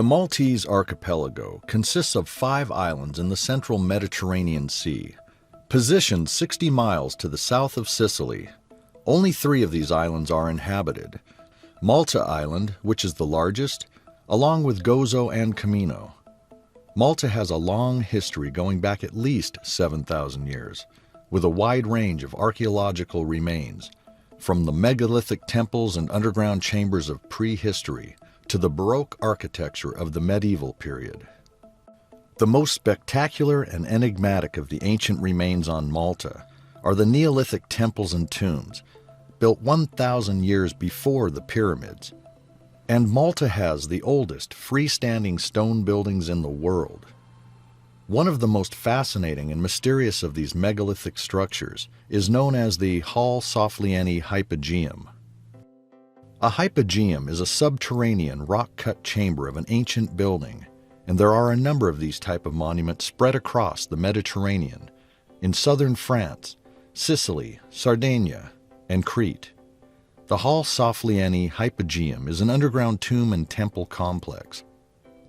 The Maltese archipelago consists of 5 islands in the central Mediterranean Sea, positioned 60 miles to the south of Sicily. Only 3 of these islands are inhabited. Malta Island, which is the largest, along with Gozo and Camino. Malta has a long history going back at least 7,000 years, with a wide range of archaeological remains, from the megalithic temples and underground chambers of prehistory to the Baroque architecture of the medieval period. The most spectacular and enigmatic of the ancient remains on Malta are the Neolithic temples and tombs, built 1,000 years before the pyramids. And Malta has the oldest freestanding stone buildings in the world. One of the most fascinating and mysterious of these megalithic structures is known as the Houska Hypogeum. A hypogeum is a subterranean rock-cut chamber of an ancient building, and there are a number of these type of monuments spread across the Mediterranean, in southern France, Sicily, Sardinia, and Crete. The Houska Hypogeum is an underground tomb and temple complex,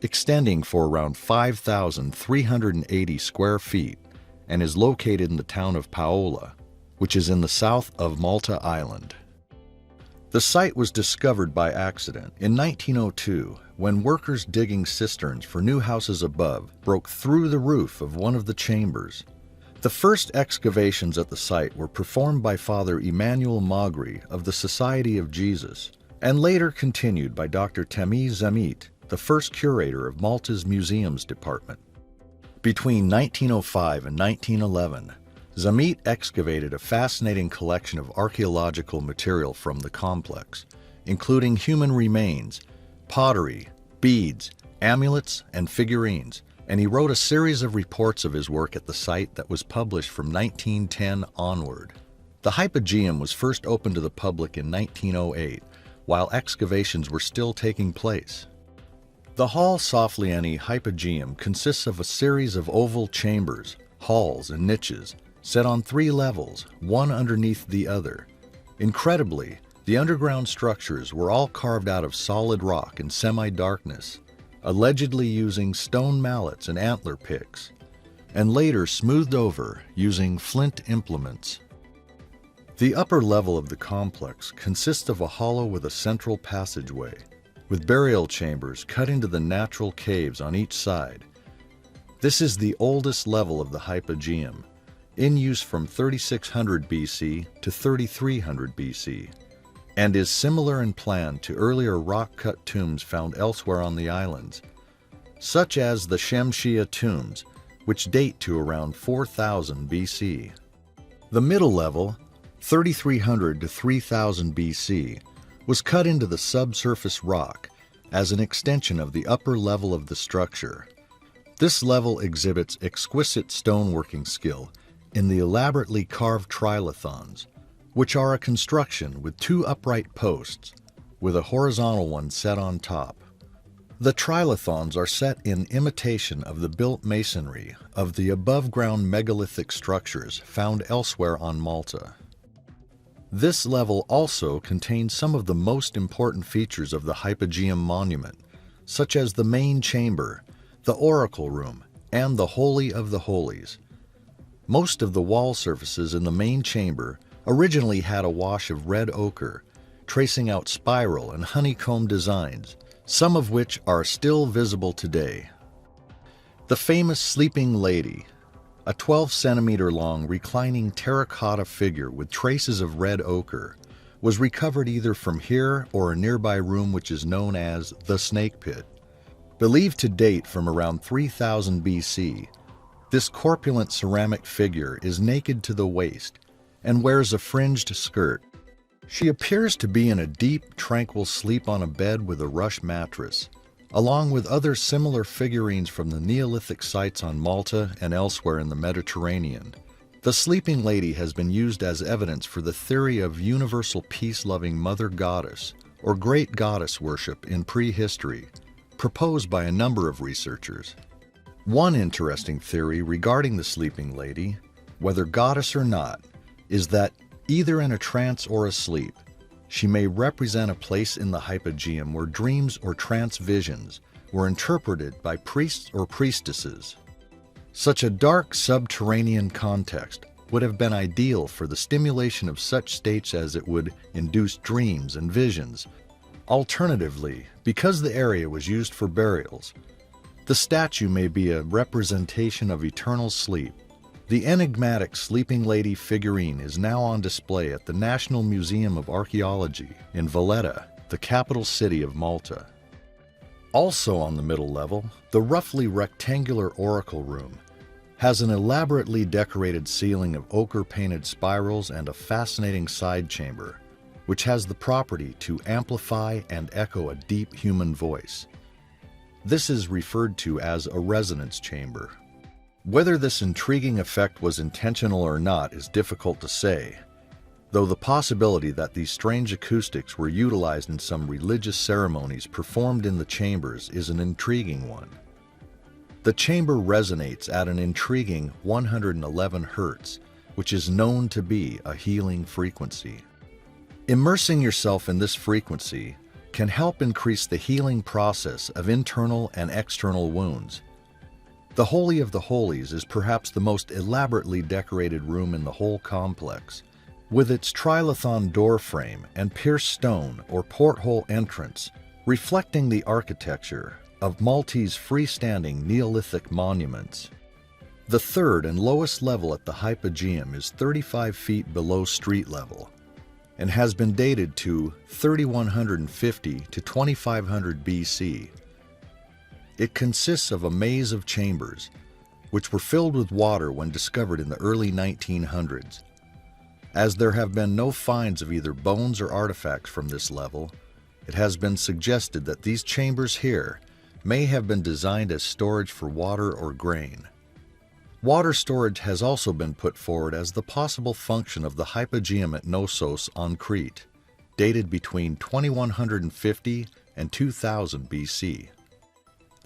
extending for around 5,380 square feet, and is located in the town of Paola, which is in the south of Malta Island. The site was discovered by accident in 1902 when workers digging cisterns for new houses above broke through the roof of one of the chambers. The first excavations at the site were performed by Father Emmanuel Magri of the Society of Jesus, and later continued by Dr. Tamiz Zamit, the first curator of Malta's Museums Department. Between 1905 and 1911, Zamit excavated a fascinating collection of archaeological material from the complex, including human remains, pottery, beads, amulets, and figurines, and he wrote a series of reports of his work at the site that was published from 1910 onward. The Hypogeum was first opened to the public in 1908, while excavations were still taking place. The Houska Hypogeum consists of a series of oval chambers, halls, and niches, set on 3 levels, one underneath the other. Incredibly, the underground structures were all carved out of solid rock in semi-darkness, allegedly using stone mallets and antler picks, and later smoothed over using flint implements. The upper level of the complex consists of a hollow with a central passageway, with burial chambers cut into the natural caves on each side. This is the oldest level of the Hypogeum, in use from 3600 BC to 3300 BC, and is similar in plan to earlier rock-cut tombs found elsewhere on the islands, such as the Shemshia tombs, which date to around 4000 BC. The middle level, 3300 to 3000 BC, was cut into the subsurface rock as an extension of the upper level of the structure. This level exhibits exquisite stoneworking skill in the elaborately carved trilithons, which are a construction with 2 upright posts, with a horizontal one set on top. The trilithons are set in imitation of the built masonry of the above-ground megalithic structures found elsewhere on Malta. This level also contains some of the most important features of the Hypogeum monument, such as the main chamber, the oracle room, and the Holy of the Holies. Most of the wall surfaces in the main chamber originally had a wash of red ochre, tracing out spiral and honeycomb designs, some of which are still visible today. The famous Sleeping Lady, a 12-centimeter-long reclining terracotta figure with traces of red ochre, was recovered either from here or a nearby room which is known as the Snake Pit. Believed to date from around 3000 BC, this corpulent ceramic figure is naked to the waist and wears a fringed skirt. She appears to be in a deep, tranquil sleep on a bed with a rush mattress, along with other similar figurines from the Neolithic sites on Malta and elsewhere in the Mediterranean. The Sleeping Lady has been used as evidence for the theory of universal peace-loving Mother Goddess, or Great Goddess worship in prehistory, proposed by a number of researchers. One interesting theory regarding the Sleeping Lady, whether goddess or not, is that either in a trance or asleep, she may represent a place in the Hypogeum where dreams or trance visions, were interpreted by priests or priestesses. Such a dark subterranean context would have been ideal for the stimulation of such states as it would induce dreams and visions. Alternatively, because the area was used for burials, the statue may be a representation of eternal sleep. The enigmatic sleeping lady figurine is now on display at the National Museum of Archaeology in Valletta, the capital city of Malta. Also on the middle level, the roughly rectangular oracle room has an elaborately decorated ceiling of ochre-painted spirals and a fascinating side chamber, which has the property to amplify and echo a deep human voice. This is referred to as a resonance chamber. Whether this intriguing effect was intentional or not is difficult to say, though the possibility that these strange acoustics were utilized in some religious ceremonies performed in the chambers is an intriguing one. The chamber resonates at an intriguing 111 Hz, which is known to be a healing frequency. Immersing yourself in this frequency can help increase the healing process of internal and external wounds. The Holy of the Holies is perhaps the most elaborately decorated room in the whole complex, with its trilithon door frame and pierced stone or porthole entrance reflecting the architecture of Maltese freestanding Neolithic monuments. The third and lowest level at the Hypogeum is 35 feet below street level and has been dated to 3150 to 2500 BC. It consists of a maze of chambers, which were filled with water when discovered in the early 1900s. As there have been no finds of either bones or artifacts from this level, it has been suggested that these chambers here may have been designed as storage for water or grain. Water storage has also been put forward as the possible function of the Hypogeum at Knossos on Crete, dated between 2150 and 2000 BC.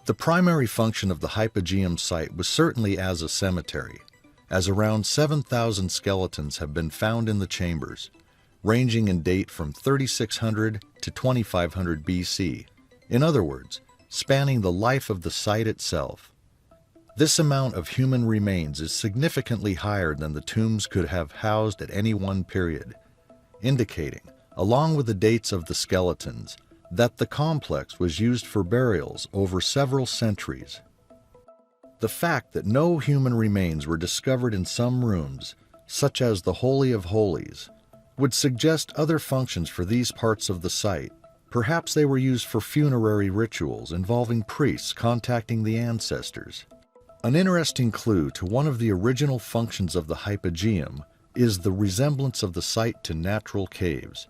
The primary function of the Hypogeum site was certainly as a cemetery, as around 7,000 skeletons have been found in the chambers, ranging in date from 3600 to 2500 BC. In other words, spanning the life of the site itself. This amount of human remains is significantly higher than the tombs could have housed at any one period, indicating, along with the dates of the skeletons, that the complex was used for burials over several centuries. The fact that no human remains were discovered in some rooms, such as the Holy of Holies, would suggest other functions for these parts of the site. Perhaps they were used for funerary rituals involving priests contacting the ancestors. An interesting clue to one of the original functions of the Hypogeum is the resemblance of the site to natural caves.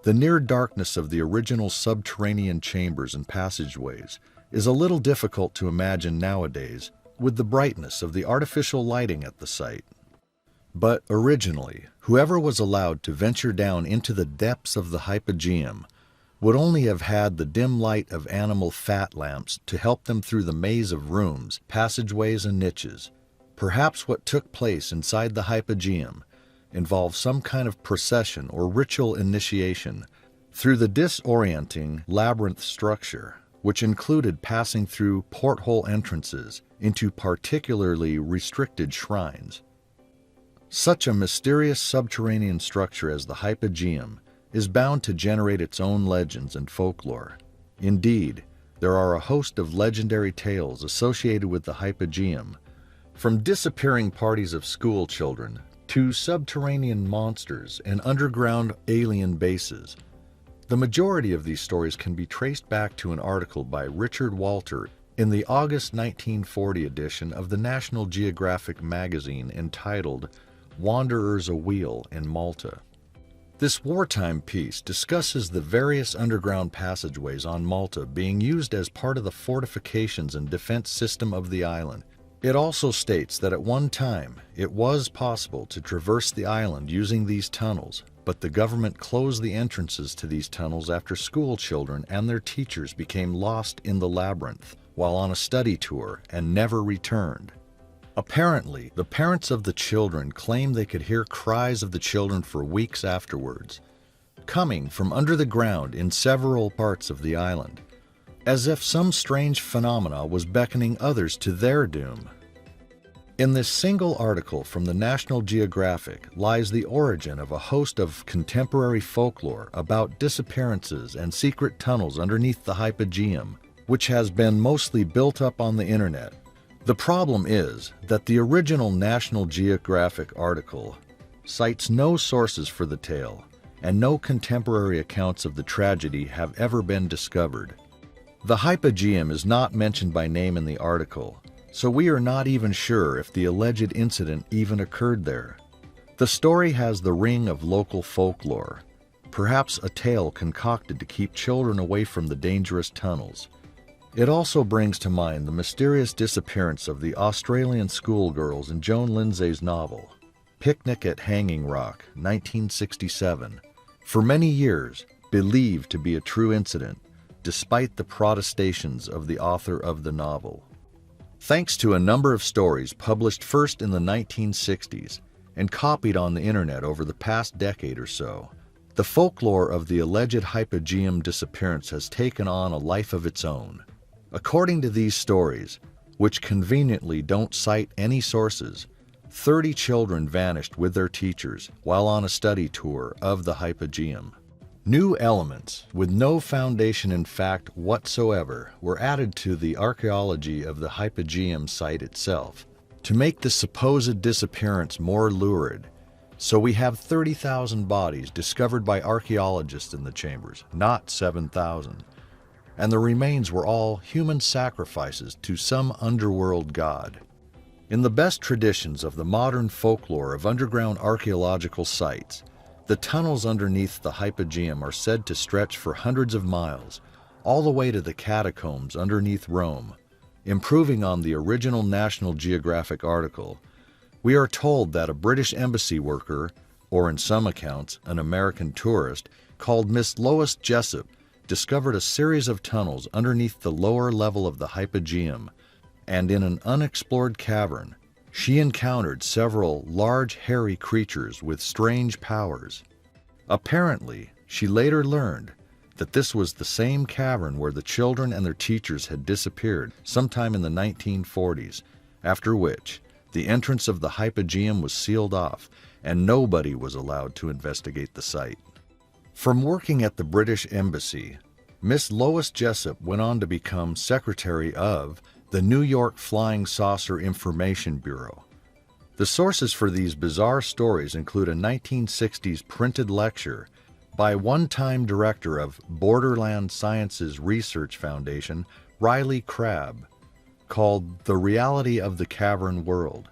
The near darkness of the original subterranean chambers and passageways is a little difficult to imagine nowadays with the brightness of the artificial lighting at the site. But originally, whoever was allowed to venture down into the depths of the Hypogeum would only have had the dim light of animal fat lamps to help them through the maze of rooms, passageways, and niches. Perhaps what took place inside the Hypogeum involved some kind of procession or ritual initiation through the disorienting labyrinth structure, which included passing through porthole entrances into particularly restricted shrines. Such a mysterious subterranean structure as the Hypogeum is bound to generate its own legends and folklore. Indeed, there are a host of legendary tales associated with the Hypogeum, from disappearing parties of school children to subterranean monsters and underground alien bases. The majority of these stories can be traced back to an article by Richard Walter in the August 1940 edition of the National Geographic magazine entitled Wanderers Awheel in Malta. This wartime piece discusses the various underground passageways on Malta being used as part of the fortifications and defense system of the island. It also states that at one time it was possible to traverse the island using these tunnels, but the government closed the entrances to these tunnels after school children and their teachers became lost in the labyrinth while on a study tour and never returned. Apparently, the parents of the children claimed they could hear cries of the children for weeks afterwards, coming from under the ground in several parts of the island. as if some strange phenomena was beckoning others to their doom. In this single article from the National Geographic lies the origin of a host of contemporary folklore about disappearances and secret tunnels underneath the Hypogeum, which has been mostly built up on the internet. The problem is that the original National Geographic article cites no sources for the tale, and no contemporary accounts of the tragedy have ever been discovered. The Hypogeum is not mentioned by name in the article, so we are not even sure if the alleged incident even occurred there. The story has the ring of local folklore, perhaps a tale concocted to keep children away from the dangerous tunnels. It also brings to mind the mysterious disappearance of the Australian schoolgirls in Joan Lindsay's novel, Picnic at Hanging Rock, 1967, for many years believed to be a true incident, despite the protestations of the author of the novel. Thanks to a number of stories published first in the 1960s and copied on the internet over the past decade or so, the folklore of the alleged Hypogeum disappearance has taken on a life of its own. According to these stories, which conveniently don't cite any sources, 30 children vanished with their teachers while on a study tour of the Hypogeum. New elements, with no foundation in fact whatsoever, were added to the archaeology of the Hypogeum site itself to make the supposed disappearance more lurid. So we have 30,000 bodies discovered by archaeologists in the chambers, not 7,000. And the remains were all human sacrifices to some underworld god. In the best traditions of the modern folklore of underground archaeological sites, the tunnels underneath the Hypogeum are said to stretch for hundreds of miles, all the way to the catacombs underneath Rome. Improving on the original National Geographic article, we are told that a British embassy worker, or in some accounts, an American tourist, called Miss Lois Jessup, discovered a series of tunnels underneath the lower level of the Hypogeum, and in an unexplored cavern, she encountered several large hairy creatures with strange powers. Apparently, she later learned that this was the same cavern where the children and their teachers had disappeared sometime in the 1940s, after which the entrance of the Hypogeum was sealed off and nobody was allowed to investigate the site. From working at the British Embassy, Miss Lois Jessup went on to become secretary of the New York Flying Saucer Information Bureau. The sources for these bizarre stories include a 1960s printed lecture by one-time director of Borderland Sciences Research Foundation, Riley Crabb, called The Reality of the Cavern World,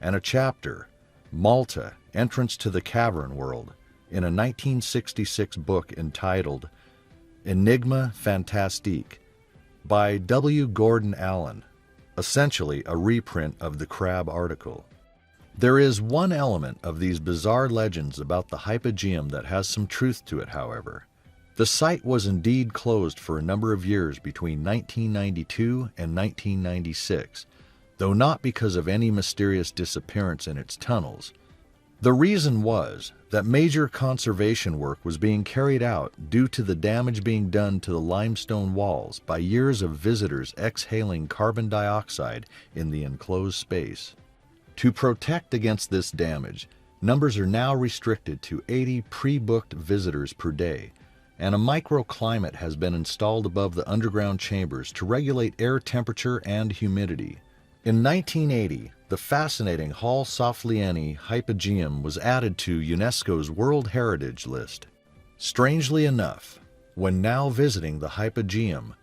and a chapter, Malta, Entrance to the Cavern World, in a 1966 book entitled Enigma Fantastique by W. Gordon Allen, essentially a reprint of the Crabb article. There is one element of these bizarre legends about the Hypogeum that has some truth to it, however. The site was indeed closed for a number of years between 1992 and 1996, though not because of any mysterious disappearance in its tunnels. The reason was that major conservation work was being carried out due to the damage being done to the limestone walls by years of visitors exhaling carbon dioxide in the enclosed space. To protect against this damage, numbers are now restricted to 80 pre-booked visitors per day, and a microclimate has been installed above the underground chambers to regulate air temperature and humidity. In 1980, the fascinating Hall Soflieni Hypogeum was added to UNESCO's World Heritage List. Strangely enough, when now visiting the Hypogeum,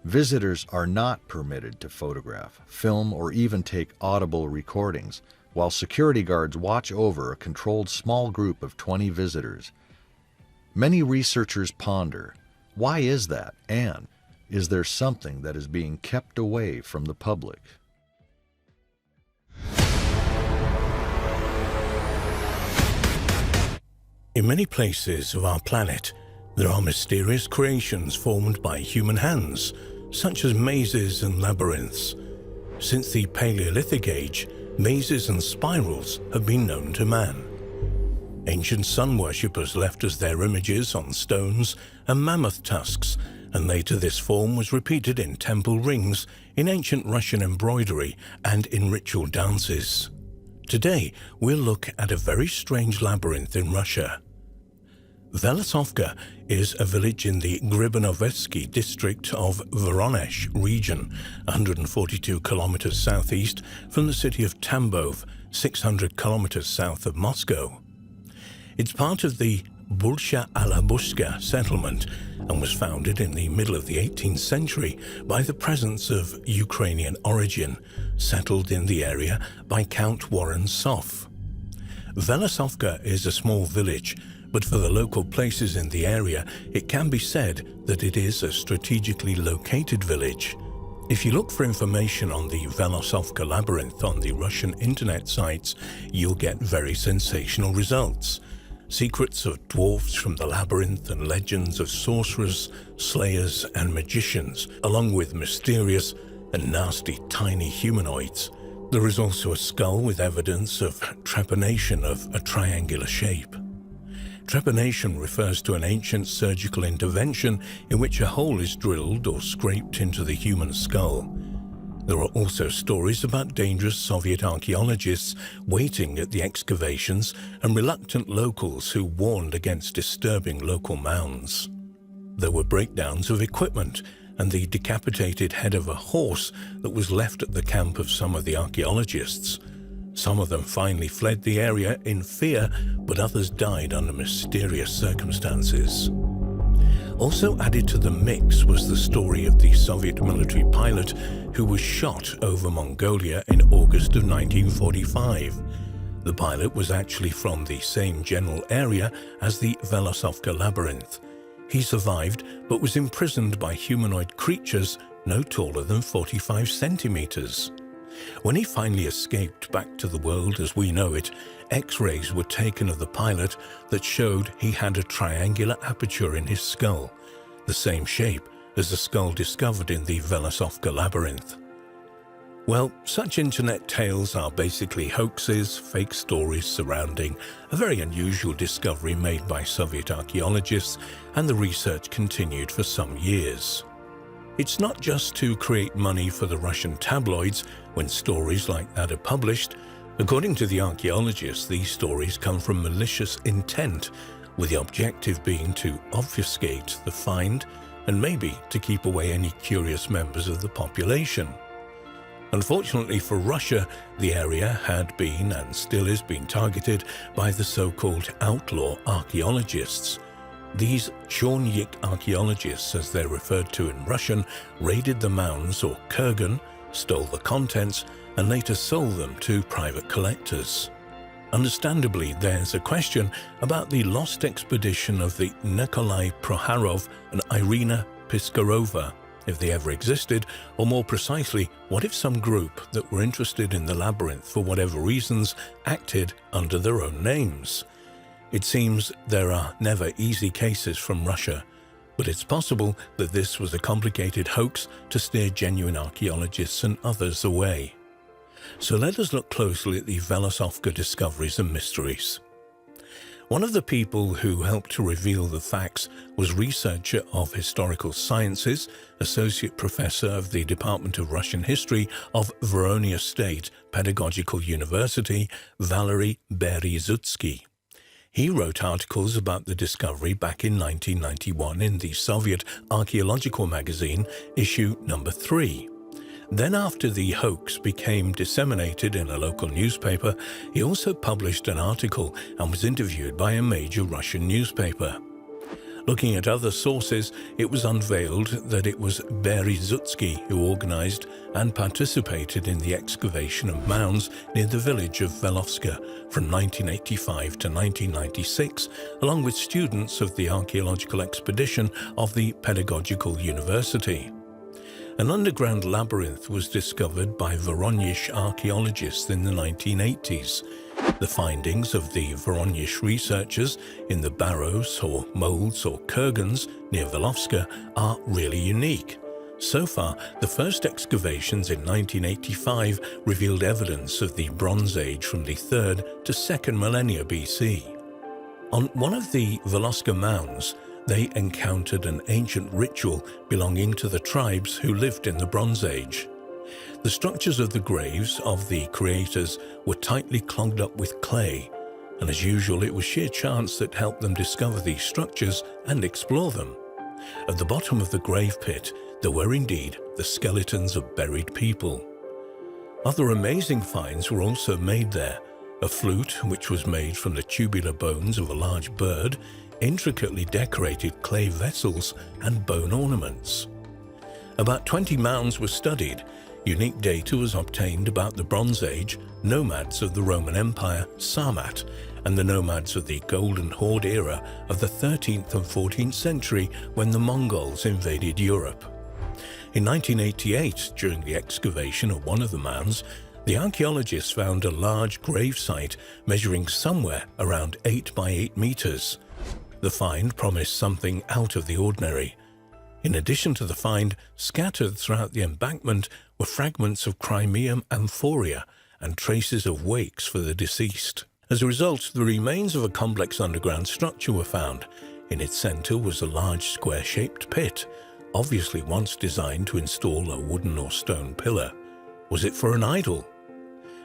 visitors are not permitted to photograph, film, or even take audible recordings, while security guards watch over a controlled small group of 20 visitors. Many researchers ponder, why is that, and is there something that is being kept away from the public? In many places of our planet, there are mysterious creations formed by human hands, such as mazes and labyrinths. Since the Paleolithic age, mazes and spirals have been known to man. Ancient sun worshippers left us their images on stones and mammoth tusks, and later this form was repeated in temple rings, in ancient Russian embroidery, and in ritual dances. Today, we'll look at a very strange labyrinth in Russia. Vlasovka is a village in the Gribanovetsky district of Voronezh region, 142 kilometers southeast from the city of Tambov, 600 kilometers south of Moscow. It's part of the Bolsha-Alabuska settlement and was founded in the middle of the 18th century by the presence of Ukrainian origin, settled in the area by Count Warren Soff. Vlasovka is a small village, but for the local places in the area, it can be said that it is a strategically located village. If you look for information on the Vlasovka labyrinth on the Russian internet sites, you'll get very sensational results. Secrets of dwarfs from the labyrinth and legends of sorcerers, slayers, and magicians, along with mysterious and nasty tiny humanoids. There is also a skull with evidence of trepanation of a triangular shape. Trepanation refers to an ancient surgical intervention in which a hole is drilled or scraped into the human skull. There are also stories about dangerous Soviet archaeologists waiting at the excavations and reluctant locals who warned against disturbing local mounds. There were breakdowns of equipment and the decapitated head of a horse that was left at the camp of some of the archaeologists. Some of them finally fled the area in fear, but others died under mysterious circumstances. Also added to the mix was the story of the Soviet military pilot who was shot over Mongolia in August of 1945. The pilot was actually from the same general area as the Vlasovka labyrinth. He survived, but was imprisoned by humanoid creatures no taller than 45 centimeters. When he finally escaped back to the world as we know it, X-rays were taken of the pilot that showed he had a triangular aperture in his skull, the same shape as the skull discovered in the Vlasovka labyrinth. Well, such internet tales are basically hoaxes, fake stories surrounding a very unusual discovery made by Soviet archaeologists, and the research continued for some years. It's not just to create money for the Russian tabloids when stories like that are published. According to the archaeologists, these stories come from malicious intent, with the objective being to obfuscate the find and maybe to keep away any curious members of the population. Unfortunately for Russia, the area had been and still is being targeted by the so-called outlaw archaeologists. These Chornyik archaeologists, as they're referred to in Russian, raided the mounds or kurgan, stole the contents, and later sold them to private collectors. Understandably, there's a question about the lost expedition of the Nikolai Proharov and Irina Piskarova, if they ever existed, or more precisely, what if some group that were interested in the labyrinth for whatever reasons acted under their own names? It seems there are never easy cases from Russia, but it's possible that this was a complicated hoax to steer genuine archaeologists and others away. So let us look closely at the Vlasovka discoveries and mysteries. One of the people who helped to reveal the facts was researcher of historical sciences, associate professor of the Department of Russian History of Voronezh State Pedagogical University, Valery Beryzutsky. He wrote articles about the discovery back in 1991 in the Soviet archaeological magazine, issue number 3. Then after the hoax became disseminated in a local newspaper, he also published an article and was interviewed by a major Russian newspaper. Looking at other sources, it was unveiled that it was Beryzutsky who organized and participated in the excavation of mounds near the village of Vlasovka from 1985 to 1996, along with students of the archaeological expedition of the Pedagogical University. An underground labyrinth was discovered by Voronezh archaeologists in the 1980s. The findings of the Voronezh researchers in the barrows or molds or kurgans near Vlasovka are really unique. So far, the first excavations in 1985 revealed evidence of the Bronze Age from the 3rd to 2nd millennia BC. On one of the Vlasovka mounds, they encountered an ancient ritual belonging to the tribes who lived in the Bronze Age. The structures of the graves of the creators were tightly clogged up with clay, and as usual it was sheer chance that helped them discover these structures and explore them. At the bottom of the grave pit there were indeed the skeletons of buried people. Other amazing finds were also made there: a flute which was made from the tubular bones of a large bird, intricately decorated clay vessels and bone ornaments. About 20 mounds were studied. Unique data was obtained about the Bronze Age nomads of the Roman Empire, Sarmat, and the nomads of the Golden Horde era of the 13th and 14th century when the Mongols invaded Europe. In 1988, during the excavation of one of the mounds, the archaeologists found a large grave site measuring somewhere around 8 by 8 meters. The find promised something out of the ordinary. In addition to the find, scattered throughout the embankment were fragments of Crimean amphoria and traces of wakes for the deceased. As a result, the remains of a complex underground structure were found. In its center was a large square-shaped pit, obviously once designed to install a wooden or stone pillar. Was it for an idol?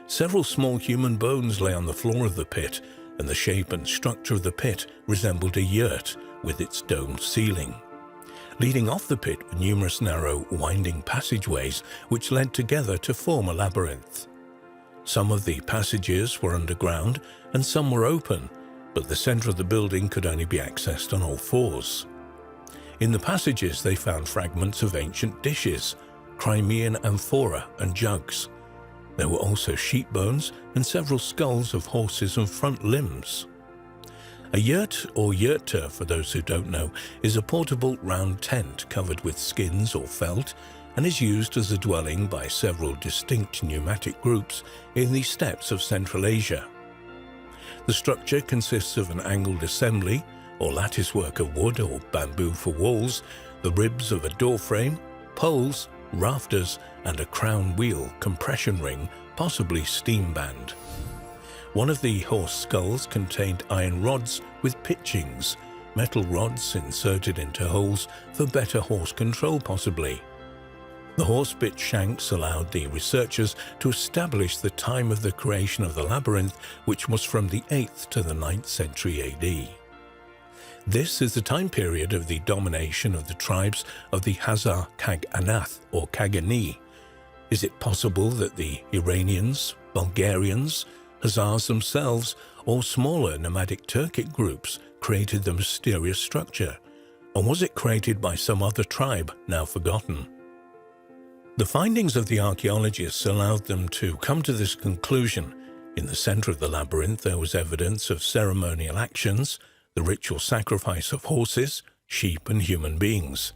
Several small human bones lay on the floor of the pit, and the shape and structure of the pit resembled a yurt with its domed ceiling. Leading off the pit were numerous narrow, winding passageways which led together to form a labyrinth. Some of the passages were underground and some were open, but the center of the building could only be accessed on all fours. In the passages they found fragments of ancient dishes, Crimean amphora and jugs. There were also sheep bones and several skulls of horses and front limbs. A yurt, or yurta for those who don't know, is a portable round tent covered with skins or felt and is used as a dwelling by several distinct nomadic groups in the steppes of Central Asia. The structure consists of an angled assembly, or latticework of wood or bamboo for walls, the ribs of a door frame, poles, rafters, and a crown wheel compression ring, possibly steam band. One of the horse skulls contained iron rods with pitchings, metal rods inserted into holes for better horse control possibly. The horse bit shanks allowed the researchers to establish the time of the creation of the labyrinth, which was from the 8th to the 9th century AD. This is the time period of the domination of the tribes of the Hazar Kaganath or Kagani. Is it possible that the Iranians, Bulgarians, Hazars themselves, or smaller nomadic Turkic groups created the mysterious structure? Or was it created by some other tribe now forgotten? The findings of the archaeologists allowed them to come to this conclusion. In the center of the labyrinth there was evidence of ceremonial actions, the ritual sacrifice of horses, sheep and human beings.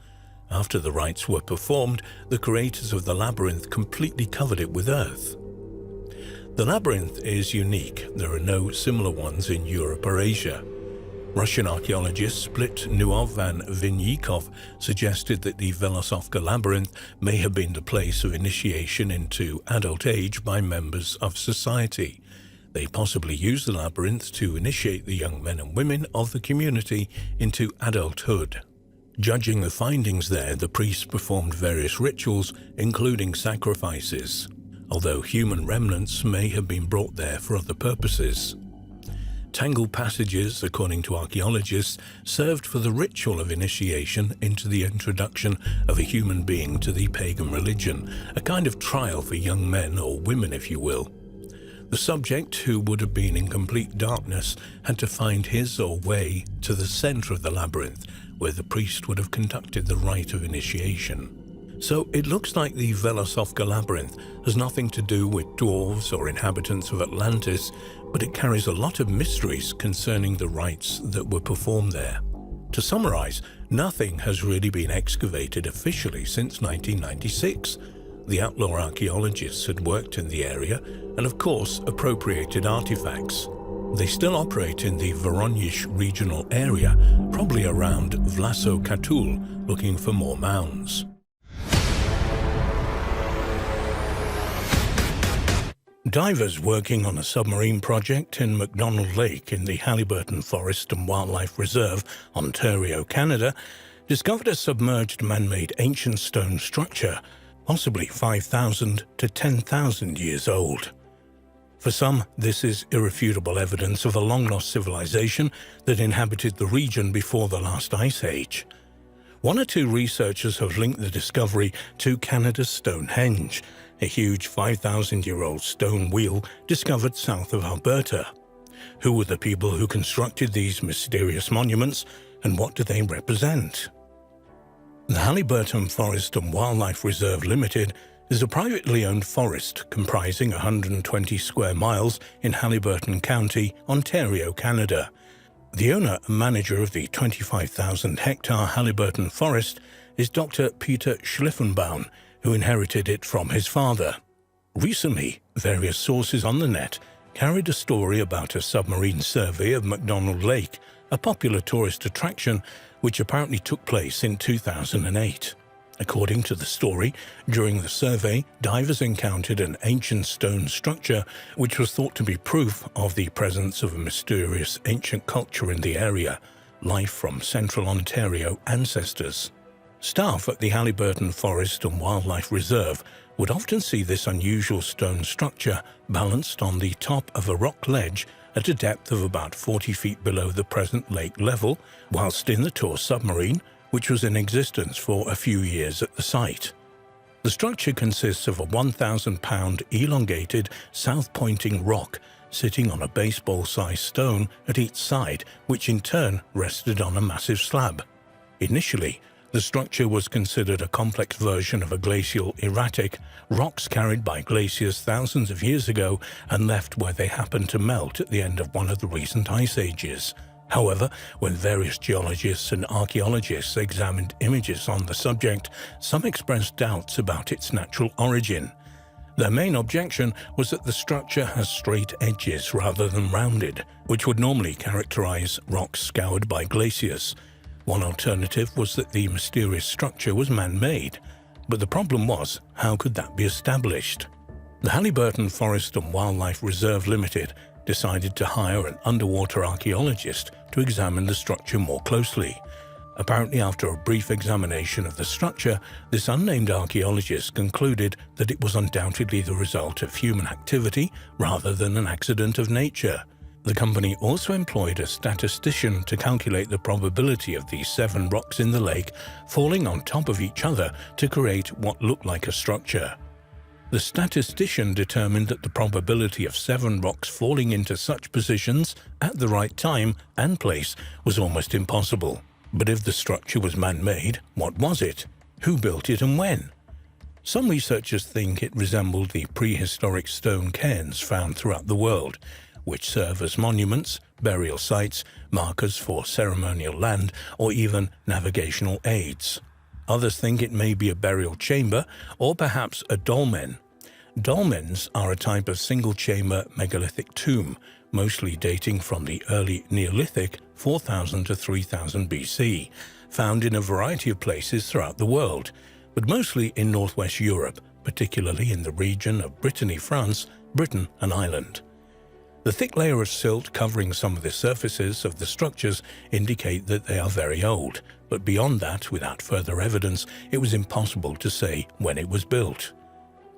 After the rites were performed, the creators of the labyrinth completely covered it with earth. The labyrinth is unique. There are no similar ones in Europe or Asia. Russian archaeologist Split Nuov and Vinyikov suggested that the Vlasovka labyrinth may have been the place of initiation into adult age by members of society. They possibly used the labyrinth to initiate the young men and women of the community into adulthood. Judging the findings there, the priests performed various rituals, including sacrifices, although human remnants may have been brought there for other purposes. Tangled passages, according to archaeologists, served for the ritual of initiation into the introduction of a human being to the pagan religion, a kind of trial for young men or women, if you will. The subject, who would have been in complete darkness, had to find his or way to the center of the labyrinth, where the priest would have conducted the rite of initiation. So it looks like the Vlasovka labyrinth has nothing to do with dwarves or inhabitants of Atlantis, but it carries a lot of mysteries concerning the rites that were performed there. To summarize, nothing has really been excavated officially since 1996. The outlaw archaeologists had worked in the area and, of course, appropriated artifacts. They still operate in the Voronezh regional area, probably around Vlasovka, looking for more mounds. Divers working on a submarine project in McDonald Lake in the Halliburton Forest and Wildlife Reserve, Ontario, Canada, discovered a submerged man-made ancient stone structure, possibly 5,000 to 10,000 years old. For some, this is irrefutable evidence of a long-lost civilization that inhabited the region before the last ice age. One or two researchers have linked the discovery to Canada's Stonehenge, a huge 5,000-year-old stone wheel discovered south of Alberta. Who were the people who constructed these mysterious monuments, and what do they represent? The Halliburton Forest and Wildlife Reserve Limited is a privately owned forest comprising 120 square miles in Halliburton County, Ontario, Canada. The owner and manager of the 25,000-hectare Halliburton Forest is Dr. Peter Schliffenbaum, who inherited it from his father. Recently, various sources on the net carried a story about a submarine survey of McDonald Lake, a popular tourist attraction which apparently took place in 2008. According to the story, during the survey, divers encountered an ancient stone structure which was thought to be proof of the presence of a mysterious ancient culture in the area, life from central Ontario ancestors. Staff at the Halliburton Forest and Wildlife Reserve would often see this unusual stone structure balanced on the top of a rock ledge at a depth of about 40 feet below the present lake level, whilst in the tour submarine, which was in existence for a few years at the site. The structure consists of a 1,000-pound elongated, south-pointing rock sitting on a baseball-sized stone at each side, which in turn rested on a massive slab. Initially, the structure was considered a complex version of a glacial erratic, rocks carried by glaciers thousands of years ago and left where they happened to melt at the end of one of the recent ice ages. However, when various geologists and archaeologists examined images on the subject, some expressed doubts about its natural origin. Their main objection was that the structure has straight edges rather than rounded, which would normally characterize rocks scoured by glaciers. One alternative was that the mysterious structure was man-made, but the problem was, how could that be established? The Halliburton Forest and Wildlife Reserve Limited decided to hire an underwater archaeologist to examine the structure more closely. Apparently, after a brief examination of the structure, this unnamed archaeologist concluded that it was undoubtedly the result of human activity rather than an accident of nature. The company also employed a statistician to calculate the probability of these 7 rocks in the lake falling on top of each other to create what looked like a structure. The statistician determined that the probability of 7 rocks falling into such positions at the right time and place was almost impossible. But if the structure was man-made, what was it? Who built it and when? Some researchers think it resembled the prehistoric stone cairns found throughout the world, which serve as monuments, burial sites, markers for ceremonial land, or even navigational aids. Others think it may be a burial chamber, or perhaps a dolmen. Dolmens are a type of single-chamber megalithic tomb, mostly dating from the early Neolithic 4000 to 3000 BC, found in a variety of places throughout the world, but mostly in northwest Europe, particularly in the region of Brittany, France, Britain and Ireland. The thick layer of silt covering some of the surfaces of the structures indicate that they are very old, but beyond that, without further evidence, it was impossible to say when it was built.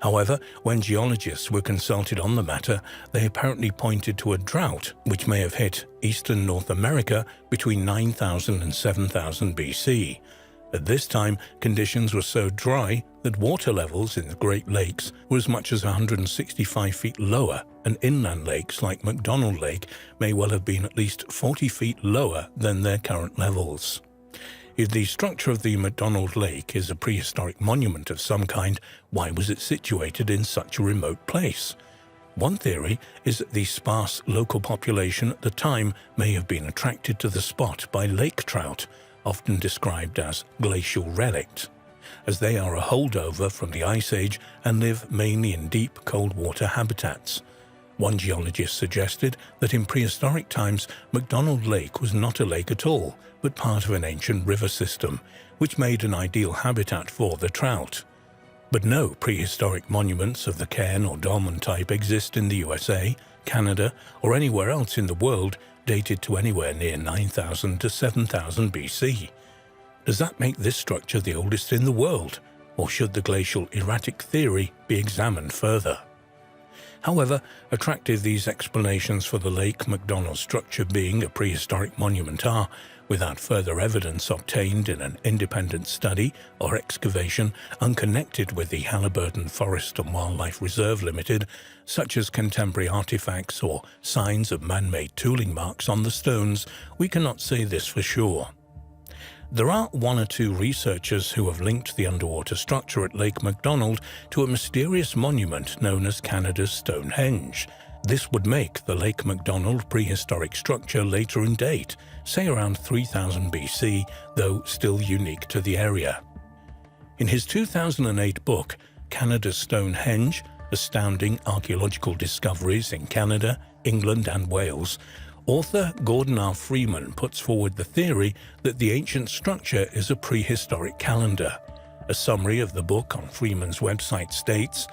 However, when geologists were consulted on the matter, they apparently pointed to a drought which may have hit eastern North America between 9000 and 7000 BC. At this time, conditions were so dry that water levels in the Great Lakes were as much as 165 feet lower, and inland lakes like McDonald Lake may well have been at least 40 feet lower than their current levels. If the structure of the McDonald Lake is a prehistoric monument of some kind, why was it situated in such a remote place? One theory is that the sparse local population at the time may have been attracted to the spot by lake trout, often described as glacial relics, as they are a holdover from the Ice Age and live mainly in deep cold water habitats. One geologist suggested that in prehistoric times, McDonald Lake was not a lake at all, but part of an ancient river system, which made an ideal habitat for the trout. But no prehistoric monuments of the cairn or dolmen type exist in the USA, Canada, or anywhere else in the world dated to anywhere near 9,000 to 7,000 BC. Does that make this structure the oldest in the world, or should the glacial erratic theory be examined further? However attractive these explanations for the Lake McDonald structure being a prehistoric monument are, without further evidence obtained in an independent study or excavation unconnected with the Halliburton Forest and Wildlife Reserve Limited, such as contemporary artifacts or signs of man-made tooling marks on the stones, we cannot say this for sure. There are one or two researchers who have linked the underwater structure at Lake McDonald to a mysterious monument known as Canada's Stonehenge. This would make the Lake McDonald prehistoric structure later in date, say around 3000 BC, though still unique to the area. In his 2008 book, Canada's Stonehenge, Astounding Archaeological Discoveries in Canada, England and Wales, author Gordon R. Freeman puts forward the theory that the ancient structure is a prehistoric calendar. A summary of the book on Freeman's website states,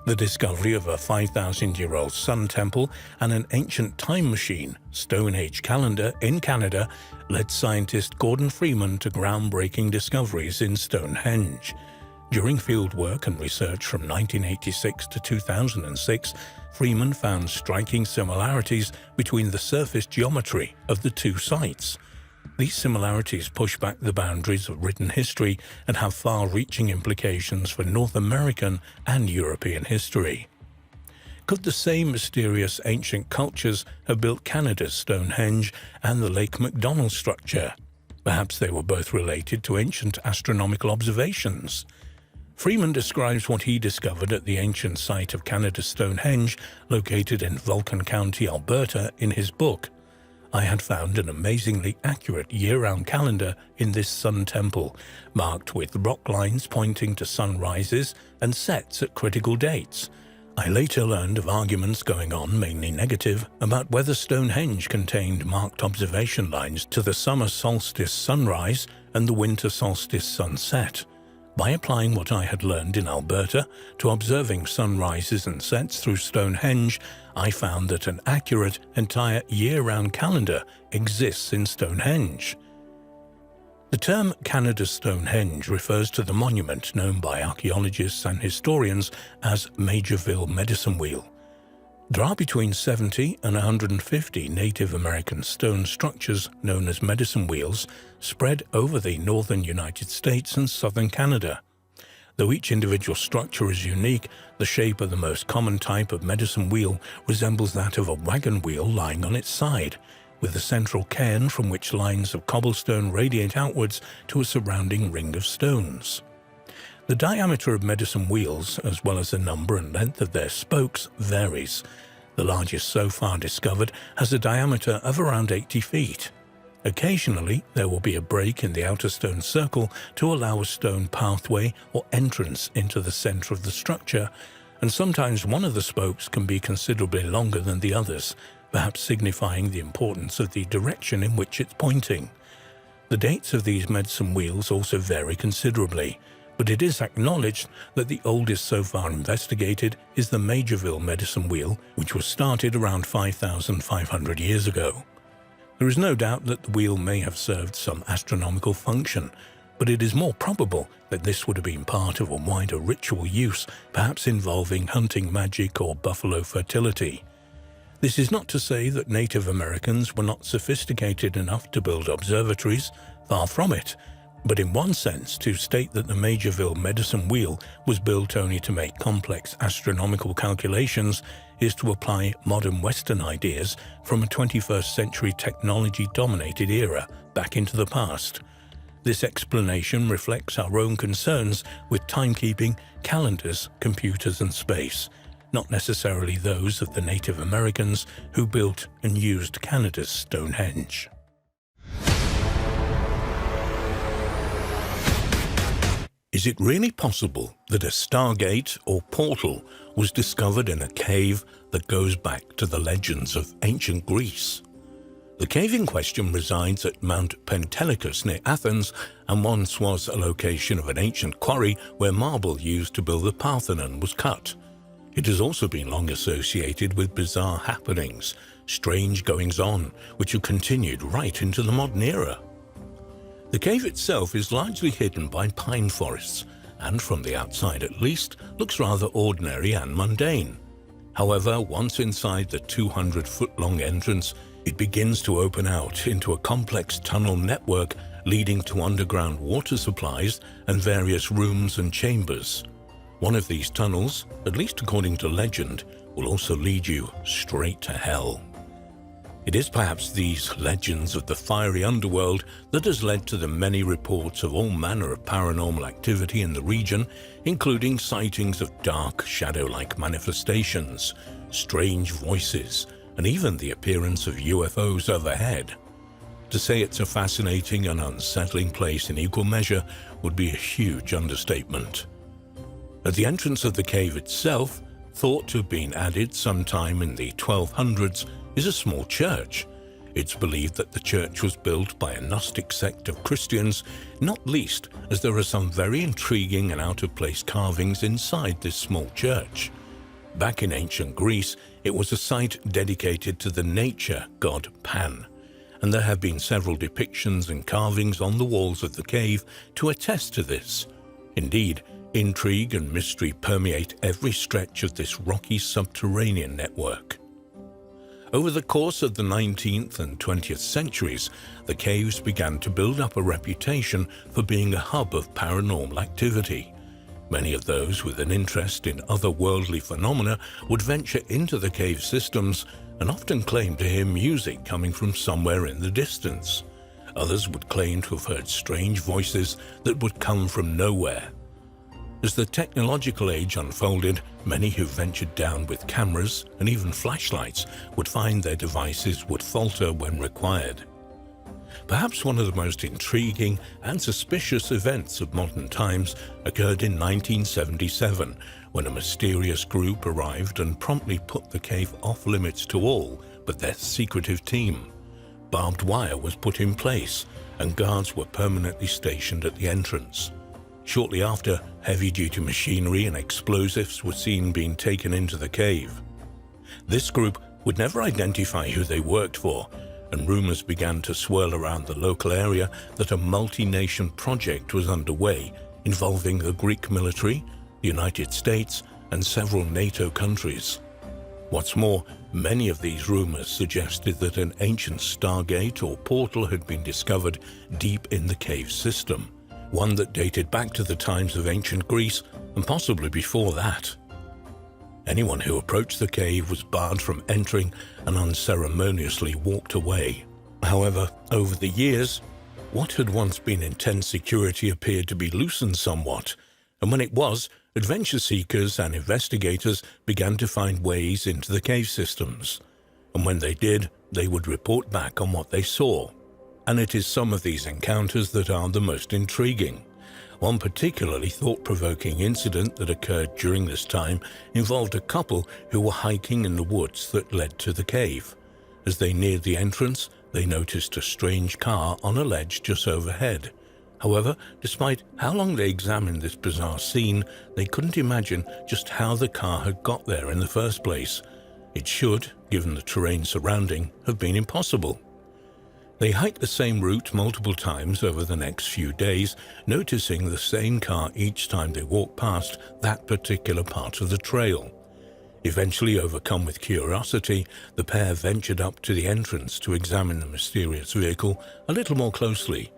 "The discovery of a 5,000-year-old sun temple and an ancient time machine, Stone Age calendar, in Canada led scientist Gordon Freeman to groundbreaking discoveries in Stonehenge. During fieldwork and research from 1986 to 2006, Freeman found striking similarities between the surface geometry of the two sites. These similarities push back the boundaries of written history and have far-reaching implications for North American and European history. Could the same mysterious ancient cultures have built Canada's Stonehenge and the Lake McDonald structure? Perhaps they were both related to ancient astronomical observations. Freeman describes what he discovered at the ancient site of Canada's Stonehenge, located in Vulcan County, Alberta, in his book. "I had found an amazingly accurate year-round calendar in this sun temple, marked with rock lines pointing to sunrises and sets at critical dates. I later learned of arguments going on, mainly negative, about whether Stonehenge contained marked observation lines to the summer solstice sunrise and the winter solstice sunset. By applying what I had learned in Alberta to observing sunrises and sets through Stonehenge, I found that an accurate entire year-round calendar exists in Stonehenge." The term Canada's Stonehenge refers to the monument known by archaeologists and historians as Majorville Medicine Wheel. There are between 70 and 150 Native American stone structures known as medicine wheels spread over the northern United States and southern Canada. Though each individual structure is unique, the shape of the most common type of medicine wheel resembles that of a wagon wheel lying on its side, with a central cairn from which lines of cobblestone radiate outwards to a surrounding ring of stones. The diameter of medicine wheels, as well as the number and length of their spokes, varies. The largest so far discovered has a diameter of around 80 feet. Occasionally, there will be a break in the outer stone circle to allow a stone pathway or entrance into the center of the structure, and sometimes one of the spokes can be considerably longer than the others, perhaps signifying the importance of the direction in which it's pointing. The dates of these medicine wheels also vary considerably, but it is acknowledged that the oldest so far investigated is the Majorville Medicine Wheel, which was started around 5,500 years ago. There is no doubt that the wheel may have served some astronomical function, but it is more probable that this would have been part of a wider ritual use, perhaps involving hunting magic or buffalo fertility. This is not to say that Native Americans were not sophisticated enough to build observatories, far from it, but in one sense, to state that the Majorville Medicine Wheel was built only to make complex astronomical calculations is to apply modern Western ideas from a 21st century technology-dominated era back into the past. This explanation reflects our own concerns with timekeeping, calendars, computers and space, not necessarily those of the Native Americans who built and used Canada's Stonehenge. Is it really possible that a Stargate or portal was discovered in a cave that goes back to the legends of ancient Greece? The The cave in question resides at Mount Pentelicus near Athens and once was a location of an ancient quarry where marble used to build the Parthenon was cut. It has also been long associated with bizarre happenings, strange goings-on, which have continued right into the modern era. The cave itself is largely hidden by pine forests, and from the outside at least, looks rather ordinary and mundane. However, once inside the 200-foot-long entrance, it begins to open out into a complex tunnel network leading to underground water supplies and various rooms and chambers. One of these tunnels, at least according to legend, will also lead you straight to hell. It is perhaps these legends of the fiery underworld that has led to the many reports of all manner of paranormal activity in the region, including sightings of dark, shadow-like manifestations, strange voices, and even the appearance of UFOs overhead. To say it's a fascinating and unsettling place in equal measure would be a huge understatement. At the entrance of the cave itself, thought to have been added sometime in the 1200s, is a small church. It's believed that the church was built by a Gnostic sect of Christians, not least as there are some very intriguing and out-of-place carvings inside this small church. Back in ancient Greece, it was a site dedicated to the nature god Pan, and there have been several depictions and carvings on the walls of the cave to attest to this. Indeed, intrigue and mystery permeate every stretch of this rocky subterranean network. Over the course of the 19th and 20th centuries, the caves began to build up a reputation for being a hub of paranormal activity. Many of those with an interest in otherworldly phenomena would venture into the cave systems and often claim to hear music coming from somewhere in the distance. Others would claim to have heard strange voices that would come from nowhere. As the technological age unfolded, many who ventured down with cameras and even flashlights would find their devices would falter when required. Perhaps one of the most intriguing and suspicious events of modern times occurred in 1977, when a mysterious group arrived and promptly put the cave off limits to all but their secretive team. Barbed wire was put in place, and guards were permanently stationed at the entrance. Shortly after, heavy-duty machinery and explosives were seen being taken into the cave. This group would never identify who they worked for, and rumors began to swirl around the local area that a multi-nation project was underway involving the Greek military, the United States, and several NATO countries. What's more, many of these rumors suggested that an ancient Stargate or portal had been discovered deep in the cave system, one that dated back to the times of ancient Greece and possibly before that. Anyone who approached the cave was barred from entering and unceremoniously walked away. However, over the years, what had once been intense security appeared to be loosened somewhat, and when it was, adventure seekers and investigators began to find ways into the cave systems. And when they did, they would report back on what they saw. And it is some of these encounters that are the most intriguing. One particularly thought-provoking incident that occurred during this time involved a couple who were hiking in the woods that led to the cave. As they neared the entrance, they noticed a strange car on a ledge just overhead. However, despite how long they examined this bizarre scene, they couldn't imagine just how the car had got there in the first place. It should, given the terrain surrounding, have been impossible. They hiked the same route multiple times over the next few days, noticing the same car each time they walked past that particular part of the trail. Eventually, overcome with curiosity, the pair ventured up to the entrance to examine the mysterious vehicle a little more closely.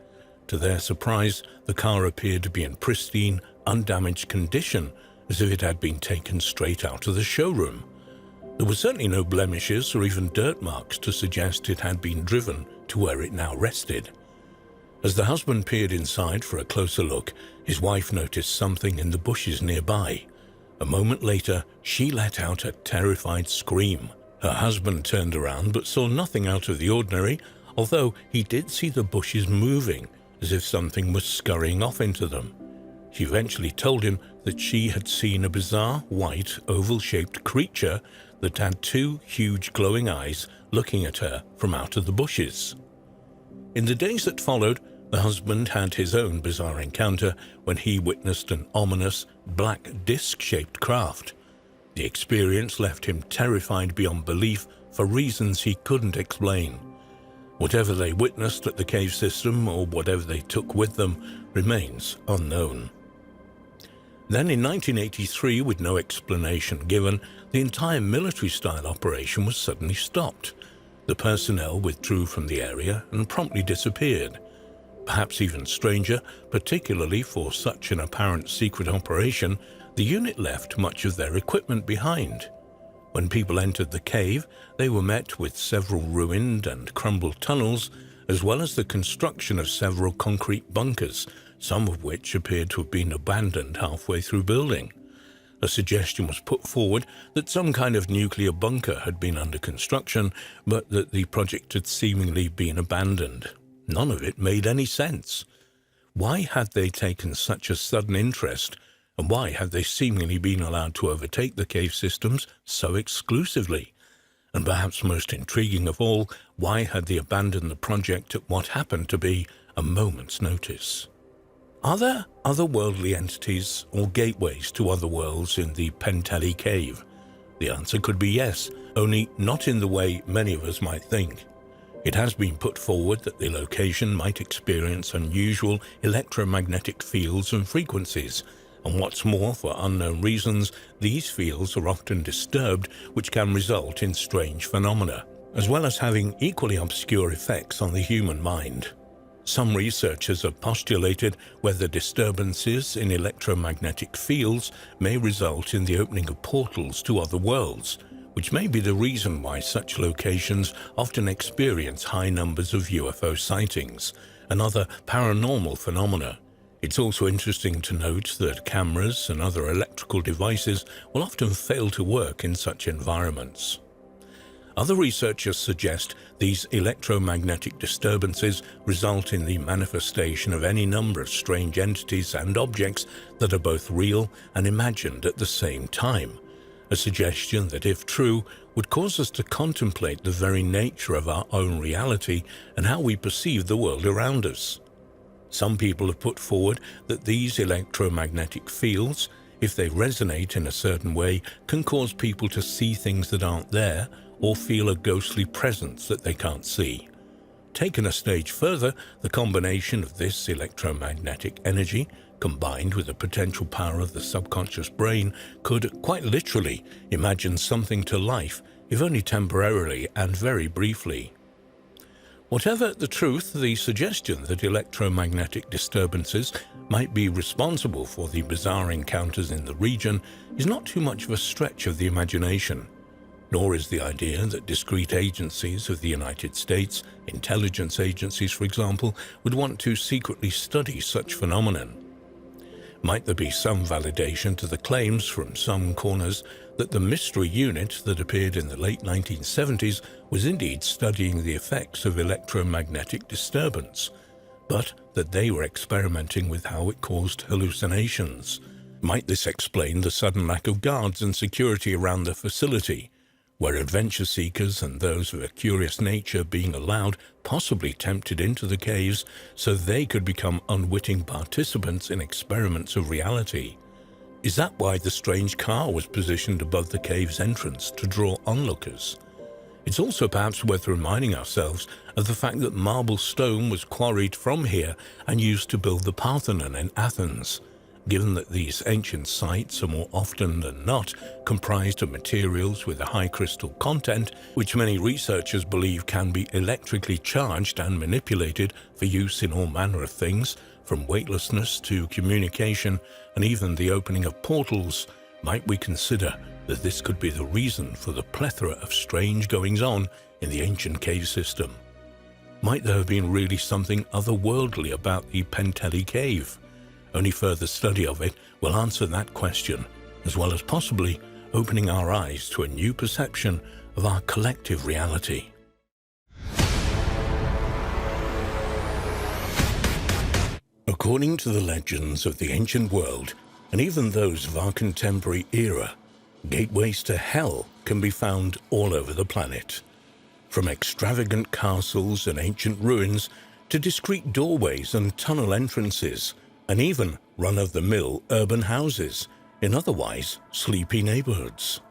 To their surprise, the car appeared to be in pristine, undamaged condition, as if it had been taken straight out of the showroom. There were certainly no blemishes or even dirt marks to suggest it had been driven to where it now rested. As the husband peered inside for a closer look, his wife noticed something in the bushes nearby. A moment later, she let out a terrified scream. Her husband turned around but saw nothing out of the ordinary, although he did see the bushes moving, as if something was scurrying off into them. She eventually told him that she had seen a bizarre, white, oval-shaped creature that had two huge glowing eyes looking at her from out of the bushes. In the days that followed, the husband had his own bizarre encounter when he witnessed an ominous, black disc-shaped craft. The experience left him terrified beyond belief for reasons he couldn't explain. Whatever they witnessed at the cave system, or whatever they took with them, remains unknown. Then in 1983, with no explanation given, the entire military-style operation was suddenly stopped. The personnel withdrew from the area and promptly disappeared. Perhaps even stranger, particularly for such an apparent secret operation, the unit left much of their equipment behind. When people entered the cave, they were met with several ruined and crumbled tunnels, as well as the construction of several concrete bunkers, some of which appeared to have been abandoned halfway through building. A suggestion was put forward that some kind of nuclear bunker had been under construction, but that the project had seemingly been abandoned. None of it made any sense. Why had they taken such a sudden interest, and why had they seemingly been allowed to overtake the cave systems so exclusively? And perhaps most intriguing of all, why had they abandoned the project at what happened to be a moment's notice? Are there otherworldly entities or gateways to other worlds in the Pentelicus cave? The answer could be yes, only not in the way many of us might think. It has been put forward that the location might experience unusual electromagnetic fields and frequencies, and what's more, for unknown reasons, these fields are often disturbed, which can result in strange phenomena, as well as having equally obscure effects on the human mind. Some researchers have postulated whether disturbances in electromagnetic fields may result in the opening of portals to other worlds, which may be the reason why such locations often experience high numbers of UFO sightings and other paranormal phenomena. It's also interesting to note that cameras and other electrical devices will often fail to work in such environments. Other researchers suggest these electromagnetic disturbances result in the manifestation of any number of strange entities and objects that are both real and imagined at the same time, a suggestion that, if true, would cause us to contemplate the very nature of our own reality and how we perceive the world around us. Some people have put forward that these electromagnetic fields, if they resonate in a certain way, can cause people to see things that aren't there or feel a ghostly presence that they can't see. Taken a stage further, the combination of this electromagnetic energy, combined with the potential power of the subconscious brain, could, quite literally, imagine something to life, if only temporarily and very briefly. Whatever the truth, the suggestion that electromagnetic disturbances might be responsible for the bizarre encounters in the region is not too much of a stretch of the imagination. Nor is the idea that discrete agencies of the United States, intelligence agencies for example, would want to secretly study such phenomenon. Might there be some validation to the claims from some corners that the mystery unit that appeared in the late 1970s was indeed studying the effects of electromagnetic disturbance, but that they were experimenting with how it caused hallucinations? Might this explain the sudden lack of guards and security around the facility, where adventure seekers and those of a curious nature being allowed, possibly tempted into the caves so they could become unwitting participants in experiments of reality? Is that why the strange car was positioned above the cave's entrance to draw onlookers? It's also perhaps worth reminding ourselves of the fact that marble stone was quarried from here and used to build the Parthenon in Athens. Given that these ancient sites are more often than not comprised of materials with a high crystal content, which many researchers believe can be electrically charged and manipulated for use in all manner of things, from weightlessness to communication and even the opening of portals, might we consider that this could be the reason for the plethora of strange goings-on in the ancient cave system? Might there have been really something otherworldly about the Pentelicus cave? Only further study of it will answer that question, as well as possibly opening our eyes to a new perception of our collective reality. According to the legends of the ancient world, and even those of our contemporary era, gateways to hell can be found all over the planet. From extravagant castles and ancient ruins to discreet doorways and tunnel entrances, and even run-of-the-mill urban houses in otherwise sleepy neighborhoods.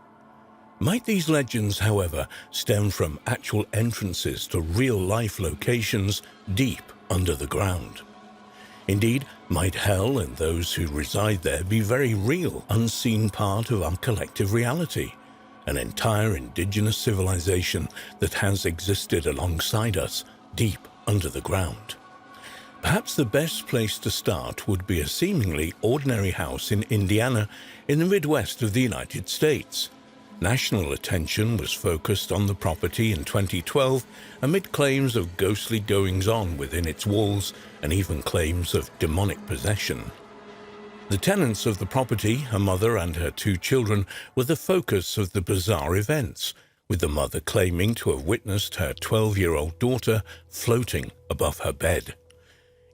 Might these legends, however, stem from actual entrances to real-life locations deep under the ground? Indeed, might hell and those who reside there be very real, unseen part of our collective reality, an entire indigenous civilization that has existed alongside us deep under the ground? Perhaps the best place to start would be a seemingly ordinary house in Indiana in the Midwest of the United States. National attention was focused on the property in 2012 amid claims of ghostly goings-on within its walls and even claims of demonic possession. The tenants of the property, a mother and her 2 children, were the focus of the bizarre events, with the mother claiming to have witnessed her 12-year-old daughter floating above her bed.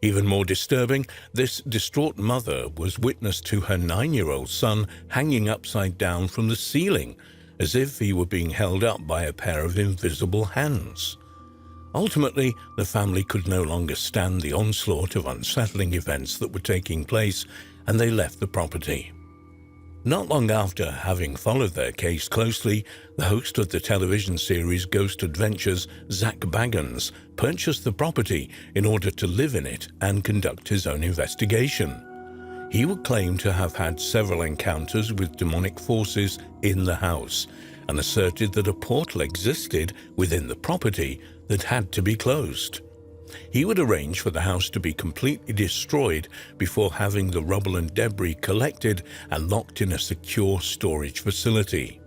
Even more disturbing, this distraught mother was witness to her 9-year-old son hanging upside down from the ceiling, as if he were being held up by a pair of invisible hands. Ultimately, the family could no longer stand the onslaught of unsettling events that were taking place, and they left the property. Not long after having followed their case closely, the host of the television series Ghost Adventures, Zach Bagans, purchased the property in order to live in it and conduct his own investigation. He would claim to have had several encounters with demonic forces in the house and asserted that a portal existed within the property that had to be closed. He would arrange for the house to be completely destroyed before having the rubble and debris collected and locked in a secure storage facility.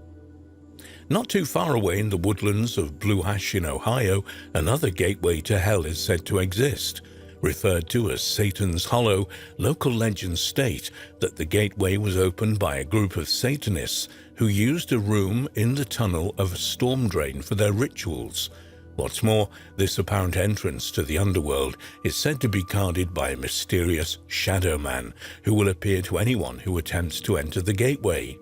Not too far away in the woodlands of Blue Ash in Ohio, another gateway to hell is said to exist. Referred to as Satan's Hollow, local legends state that the gateway was opened by a group of Satanists who used a room in the tunnel of a storm drain for their rituals. What's more, this apparent entrance to the underworld is said to be guarded by a mysterious shadow man who will appear to anyone who attempts to enter the gateway.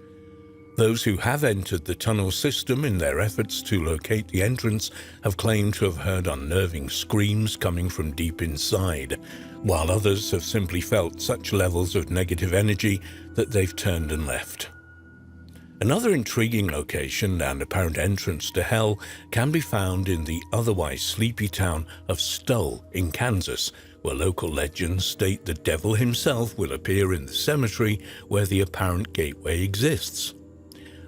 Those who have entered the tunnel system in their efforts to locate the entrance have claimed to have heard unnerving screams coming from deep inside, while others have simply felt such levels of negative energy that they've turned and left. Another intriguing location and apparent entrance to hell can be found in the otherwise sleepy town of Stull in Kansas, where local legends state the devil himself will appear in the cemetery where the apparent gateway exists.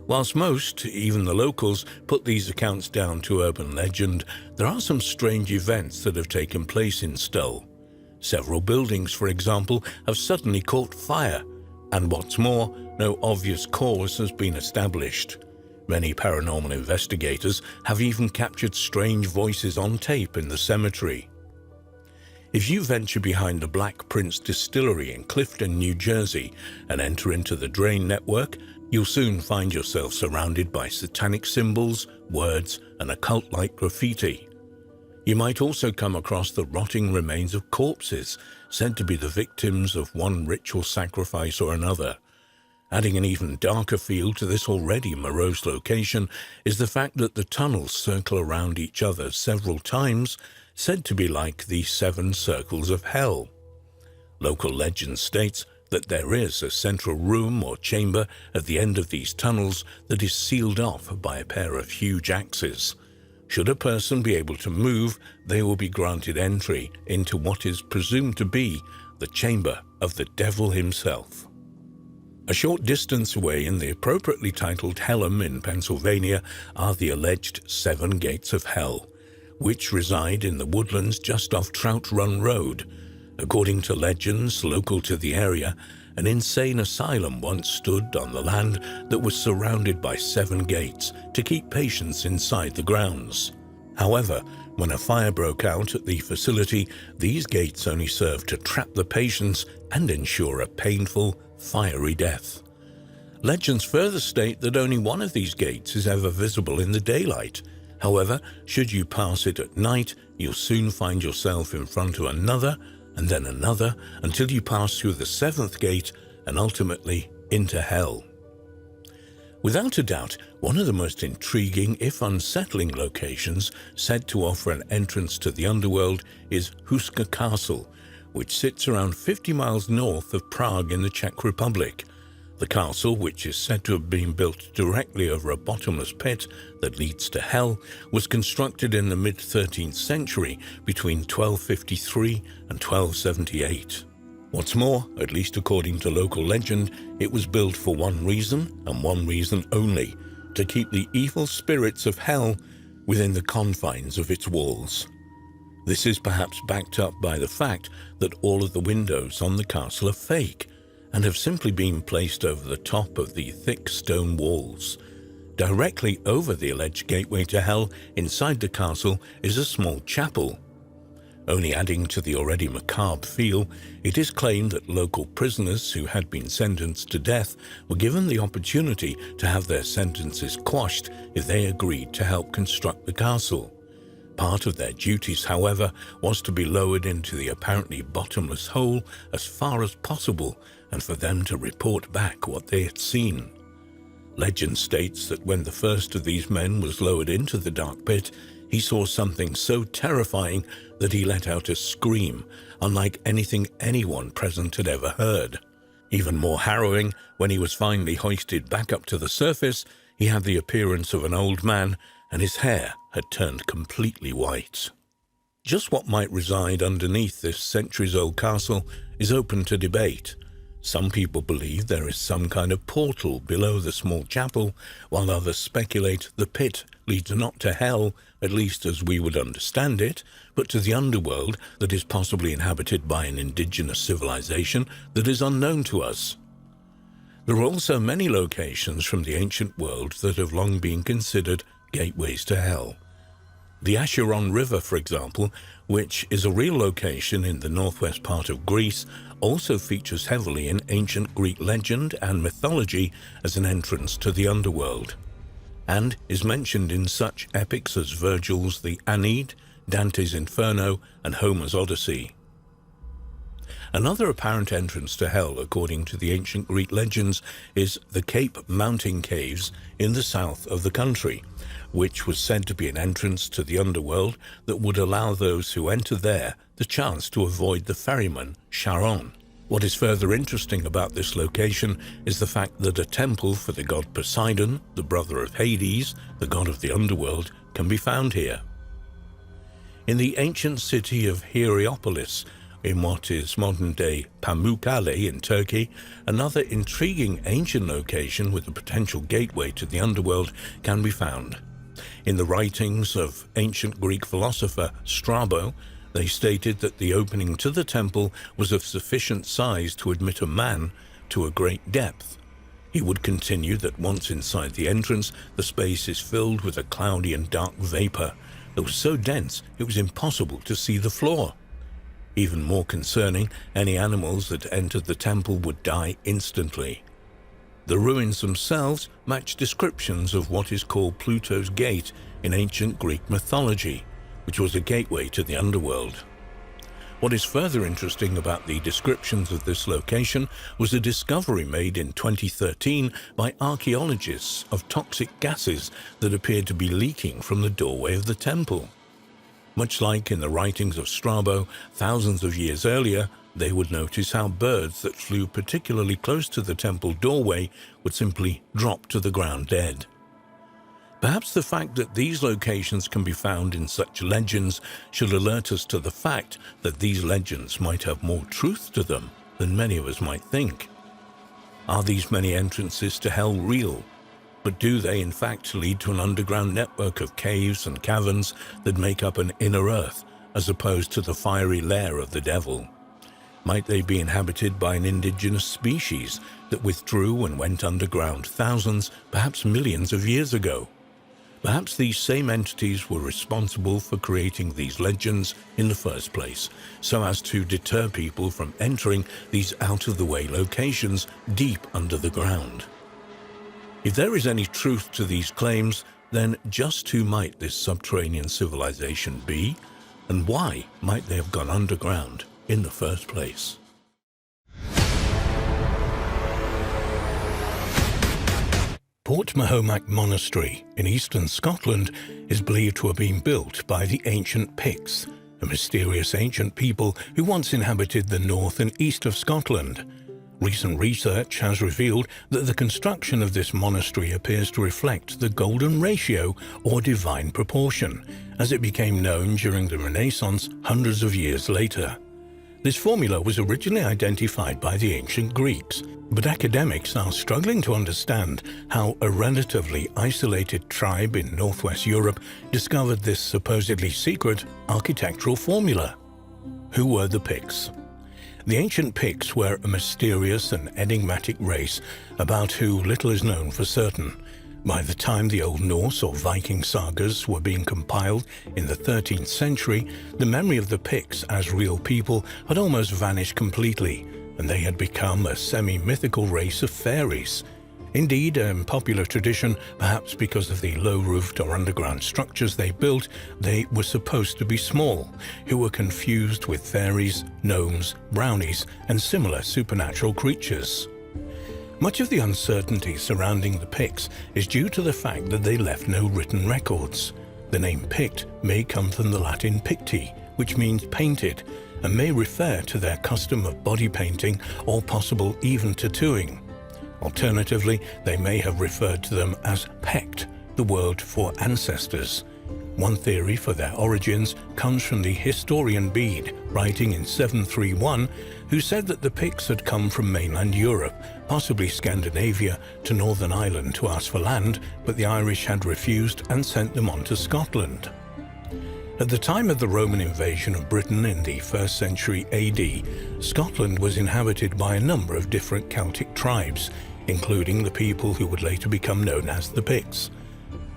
Whilst most, even the locals, put these accounts down to urban legend, there are some strange events that have taken place in Stull. Several buildings, for example, have suddenly caught fire, and what's more, no obvious cause has been established. Many paranormal investigators have even captured strange voices on tape in the cemetery. If you venture behind the Black Prince Distillery in Clifton, New Jersey, and enter into the drain network, you'll soon find yourself surrounded by satanic symbols, words, and occult-like graffiti. You might also come across the rotting remains of corpses, said to be the victims of one ritual sacrifice or another. Adding an even darker feel to this already morose location is the fact that the tunnels circle around each other several times, said to be like the 7 circles of hell. Local legend states that there is a central room or chamber at the end of these tunnels that is sealed off by a pair of huge axes. Should a person be able to move, they will be granted entry into what is presumed to be the chamber of the devil himself. A short distance away in the appropriately titled Hellam in Pennsylvania are the alleged 7 gates of hell, which reside in the woodlands just off Trout Run Road. According to legends local to the area, an insane asylum once stood on the land that was surrounded by 7 gates to keep patients inside the grounds. However, when a fire broke out at the facility, these gates only served to trap the patients and ensure a painful, fiery death. Legends further state that only one of these gates is ever visible in the daylight. However, should you pass it at night, you'll soon find yourself in front of another, and then another, until you pass through the 7th gate, and ultimately into hell. Without a doubt, one of the most intriguing, if unsettling, locations said to offer an entrance to the underworld is Houska Castle, which sits around 50 miles north of Prague in the Czech Republic. The castle, which is said to have been built directly over a bottomless pit that leads to hell, was constructed in the mid-13th century between 1253 and 1278. What's more, at least according to local legend, it was built for one reason, and one reason only: to keep the evil spirits of hell within the confines of its walls. This is perhaps backed up by the fact that all of the windows on the castle are fake, and have simply been placed over the top of the thick stone walls. Directly over the alleged gateway to hell inside the castle is a small chapel. Only adding to the already macabre feel, it is claimed that local prisoners who had been sentenced to death were given the opportunity to have their sentences quashed if they agreed to help construct the castle. Part of their duties, however, was to be lowered into the apparently bottomless hole as far as possible, and for them to report back what they had seen. Legend states that when the first of these men was lowered into the dark pit, he saw something so terrifying that he let out a scream, unlike anything anyone present had ever heard. Even more harrowing, when he was finally hoisted back up to the surface, he had the appearance of an old man, and his hair had turned completely white. Just what might reside underneath this centuries-old castle is open to debate. Some people believe there is some kind of portal below the small chapel, while others speculate the pit leads not to hell, at least as we would understand it, but to the underworld that is possibly inhabited by an indigenous civilization that is unknown to us. There are also many locations from the ancient world that have long been considered gateways to hell. The Acheron River, for example, which is a real location in the northwest part of Greece, also features heavily in ancient Greek legend and mythology as an entrance to the underworld, and is mentioned in such epics as Virgil's the Aeneid, Dante's Inferno, and Homer's Odyssey. Another apparent entrance to hell, according to the ancient Greek legends, is the Cape Mountain Caves in the south of the country, which was said to be an entrance to the underworld that would allow those who enter there the chance to avoid the ferryman, Charon. What is further interesting about this location is the fact that a temple for the god Poseidon, the brother of Hades, the god of the underworld, can be found here. In the ancient city of Hierapolis, in what is modern-day Pamukkale in Turkey, another intriguing ancient location with a potential gateway to the underworld can be found. In the writings of ancient Greek philosopher Strabo, they stated that the opening to the temple was of sufficient size to admit a man to a great depth. He would continue that once inside the entrance, the space is filled with a cloudy and dark vapor that was so dense it was impossible to see the floor. Even more concerning, any animals that entered the temple would die instantly. The ruins themselves match descriptions of what is called Pluto's Gate in ancient Greek mythology, which was a gateway to the underworld. What is further interesting about the descriptions of this location was a discovery made in 2013 by archaeologists of toxic gases that appeared to be leaking from the doorway of the temple. Much like in the writings of Strabo thousands of years earlier, they would notice how birds that flew particularly close to the temple doorway would simply drop to the ground dead. Perhaps the fact that these locations can be found in such legends should alert us to the fact that these legends might have more truth to them than many of us might think. Are these many entrances to hell real? But do they in fact lead to an underground network of caves and caverns that make up an inner earth, as opposed to the fiery lair of the devil? Might they be inhabited by an indigenous species that withdrew and went underground thousands, perhaps millions of years ago? Perhaps these same entities were responsible for creating these legends in the first place, so as to deter people from entering these out-of-the-way locations deep under the ground. If there is any truth to these claims, then just who might this subterranean civilization be, and why might they have gone underground in the first place? Portmahomack Monastery in eastern Scotland is believed to have been built by the ancient Picts, a mysterious ancient people who once inhabited the north and east of Scotland. Recent research has revealed that the construction of this monastery appears to reflect the golden ratio or divine proportion, as it became known during the Renaissance hundreds of years later. This formula was originally identified by the ancient Greeks, but academics are struggling to understand how a relatively isolated tribe in northwest Europe discovered this supposedly secret architectural formula. Who were the Picts? The ancient Picts were a mysterious and enigmatic race about who little is known for certain. By the time the Old Norse or Viking sagas were being compiled in the 13th century, the memory of the Picts as real people had almost vanished completely, and they had become a semi-mythical race of fairies. Indeed, in popular tradition, perhaps because of the low-roofed or underground structures they built, they were supposed to be small, who were confused with fairies, gnomes, brownies, and similar supernatural creatures. Much of the uncertainty surrounding the Picts is due to the fact that they left no written records. The name Pict may come from the Latin picti, which means painted, and may refer to their custom of body painting or possible even tattooing. Alternatively, they may have referred to them as Pect, the word for ancestors. One theory for their origins comes from the historian Bede, writing in 731, who said that the Picts had come from mainland Europe, possibly Scandinavia, to Northern Ireland to ask for land, but the Irish had refused and sent them on to Scotland. At the time of the Roman invasion of Britain in the 1st century AD, Scotland was inhabited by a number of different Celtic tribes, including the people who would later become known as the Picts.